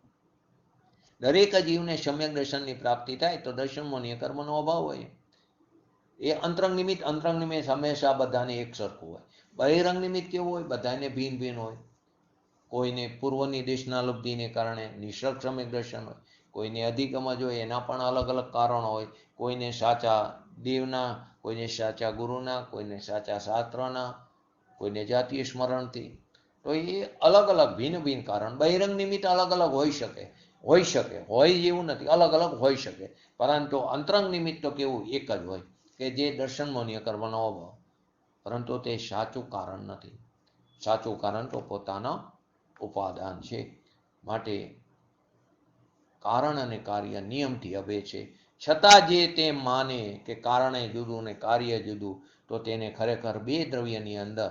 દરેક જીવને સમ્યક દર્શનની પ્રાપ્તિ થાય તો દર્શનનો કર્મનો અભાવ હોય. એ અંતરંગ નિમિત્ત હંમેશા બધાને એક સરખું હોય. બહિરંગ નિમિત્ત કેવું હોય? બધાને ભિન્ન ભિન્ન હોય. કોઈને પૂર્વની દેશના લબ્ધિને કારણે નિસર્ગ સમ્યક દર્શન હોય, કોઈને અધિગમ જ હોય, એના પણ અલગ અલગ કારણો હોય. કોઈને સાચા દેવના, કોઈને સાચા ગુરુના, કોઈને સાચા શાસ્ત્રના, કોઈને જાતીય સ્મરણથી. તો એ અલગ અલગ ભિન્ન ભિન્ન કારણ. બહિરંગ નિમિત્ત અલગ અલગ હોઈ શકે, હોય જેવું નથી, અલગ અલગ હોઈ શકે. પરંતુ અંતરંગ નિમિત્ત તો કેવું? એક જ હોય. કે જે દર્શનમોનીય કરવાનો અભાવ, પરંતુ તે સાચું કારણ નથી. સાચું કારણ તો પોતાના ઉપાદાન છે. માટે કારણ અને કાર્ય નિયમથી અભે છે. છતાં જે તે માને કે કારણે જુદું ને કાર્ય જુદું, તો તેને ખરેખર બે દ્રવ્યની અંદર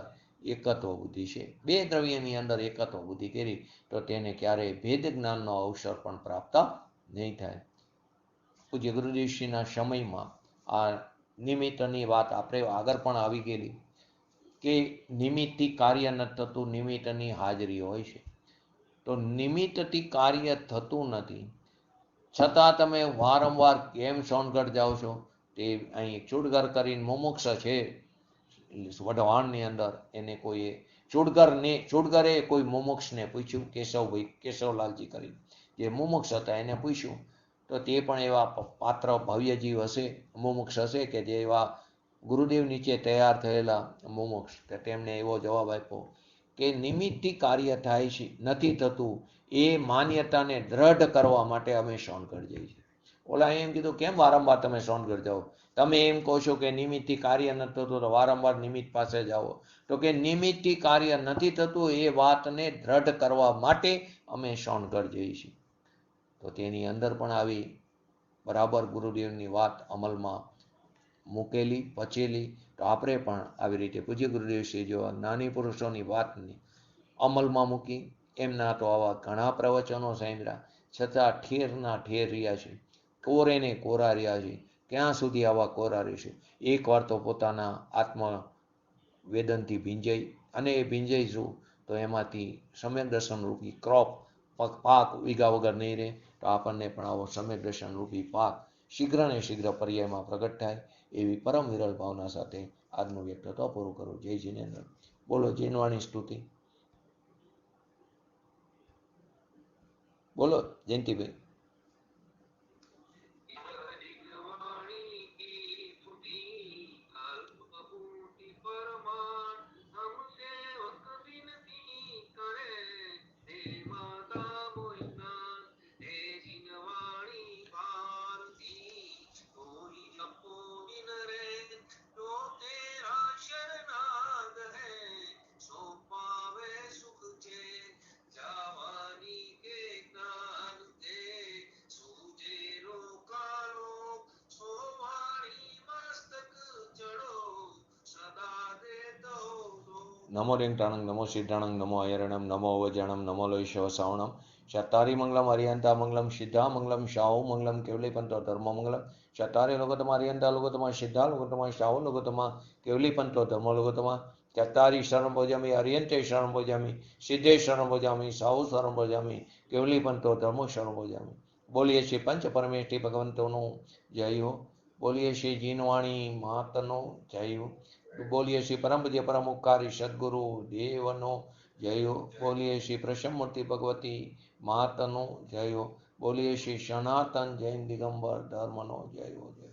એકત્વ બુદ્ધિ છે. બે દ્રવ્યની અંદર એકત્વ બુદ્ધિ કરી તો તેને ક્યારેય ભેદ જ્ઞાનનો અવસર પણ પ્રાપ્ત નહીં થાય. પૂજ્ય ગુરુદેવશ્રીના સમયમાં આ નિમિત્તની વાત આપણે આગળ પણ આવી ગયેલી કે નિમિત્તથી કાર્ય ન થતું, નિમિત્તની હાજરી હોય છે. તો નિમિત્તથી કાર્ય થતું નથી, છતાં તમે વારંવાર કેમ સોનગઢ જાઓ છો? તે અહીં ચૂડગર કરીને મુમુક્ષ છે વઢવાણની અંદર, એને કોઈએ ચૂડગરે કોઈ મુમુક્ષને પૂછ્યું, કેશવલાલજી કરી જે મુમુક્ષ હતા એને પૂછ્યું, તો તે પણ એવા પાત્ર ભવ્ય જીવ હશે, મુમુક્ષ હશે કે જે એવા ગુરુદેવ નીચે તૈયાર થયેલા મુમુક્ષ, કે તેમણે એવો જવાબ આપ્યો કે નિમિત્તથી કાર્ય થાય છે નથી થતું, એ માન્યતાને દ્રઢ કરવા માટે અમે સોનગઢ જઈએ છીએ. ઓલા એમ કીધું, કેમ વારંવાર તમે સોનગઢ જાઓ? તમે એમ કહો છો કે નિમિત્તથી કાર્ય નથી થતું, તો વારંવાર નિમિત્ત પાસે જાઓ. તો કે નિમિત્તથી કાર્ય નથી થતું એ વાતને દ્રઢ કરવા માટે અમે સોનગઢ જઈએ છીએ. તો તેની અંદર પણ આવી બરાબર ગુરુદેવની વાત અમલમાં મૂકેલી, પચેલી. તો આપણે પણ આવી રીતે પૂજ્ય ગુરુદેવશ્રી જેવા જ્ઞાની પુરુષોની વાતને અમલમાં મૂકી. એમના તો આવા ઘણા પ્રવચનો સાંભળ્યા, છતાં ઠેરના ઠેર રહ્યા છે, કોરે ને કોરા રહ્યા છે. ક્યાં સુધી આવા કોરા રહીશું? એકવાર તો પોતાના આત્મ વેદનથી ભીંજાઈ, અને એ ભીંજાઈશું તો એમાંથી સમ્યક દર્શન રૂપી ક્રોપ પાક વીઘા વગર નહીં રહે. તો આપણને પણ આવો સમ્યક દર્શન રૂપી પાક શીઘ્ર ને શીઘ્ર પર્યાયમાં પ્રગટ થાય, એવી પરમ વિરલ ભાવના સાથે આજનું વ્યક્તિત્વ પૂરું કરું. જય જીનેન્દ્ર. બોલો જીનવાણી સ્તુતિ. બોલો જયંતિભાઈ. નમો રેંગટાણંગ, નમો સિદ્ધાણંગ, નમો અયરણમ, નમો અવજાણમ, નમો લોહિશવ શ્રવણમ, ચત્તારી મંગલમ હરિયંતા મંગલમ, સિદ્ધા મંગલમ, શાહુ મંગલમ, કેવલી પંતો ધર્મ મંગલમ, ચત્તારી લોકોતમા હરિયંતા લોકોતમા, સિદ્ધા લોકોતમા, શાહુ લોકોતમા, કેવલી પંતો ધર્મ લોકોતમા, ચત્તારી શરણ ભોજામી, હરિયંતે શરણ ભોજામી, સિદ્ધે શરણ ભોજામી, શાહુ શરણ ભોજામી, કેવલી પંતો ધર્મ શરણ ભોજામી. બોલીએ શ્રી પંચ પરમેષ્ઠી ભગવંતોનું જય હો. બોલીએ શ્રી જીનવાણી માતનો જય હો. બોલીએ શ્રી પરમ પૂજ્ય પરમ ઉપકારી સદગુરુ દેવનો જય હો. બોલીએ શ્રી પ્રસન્નમૂર્તિ ભગવતી માતનો જય હો. બોલીએ શ્રી સનાતન જૈન દિગંબર ધર્મનો જય હો. જય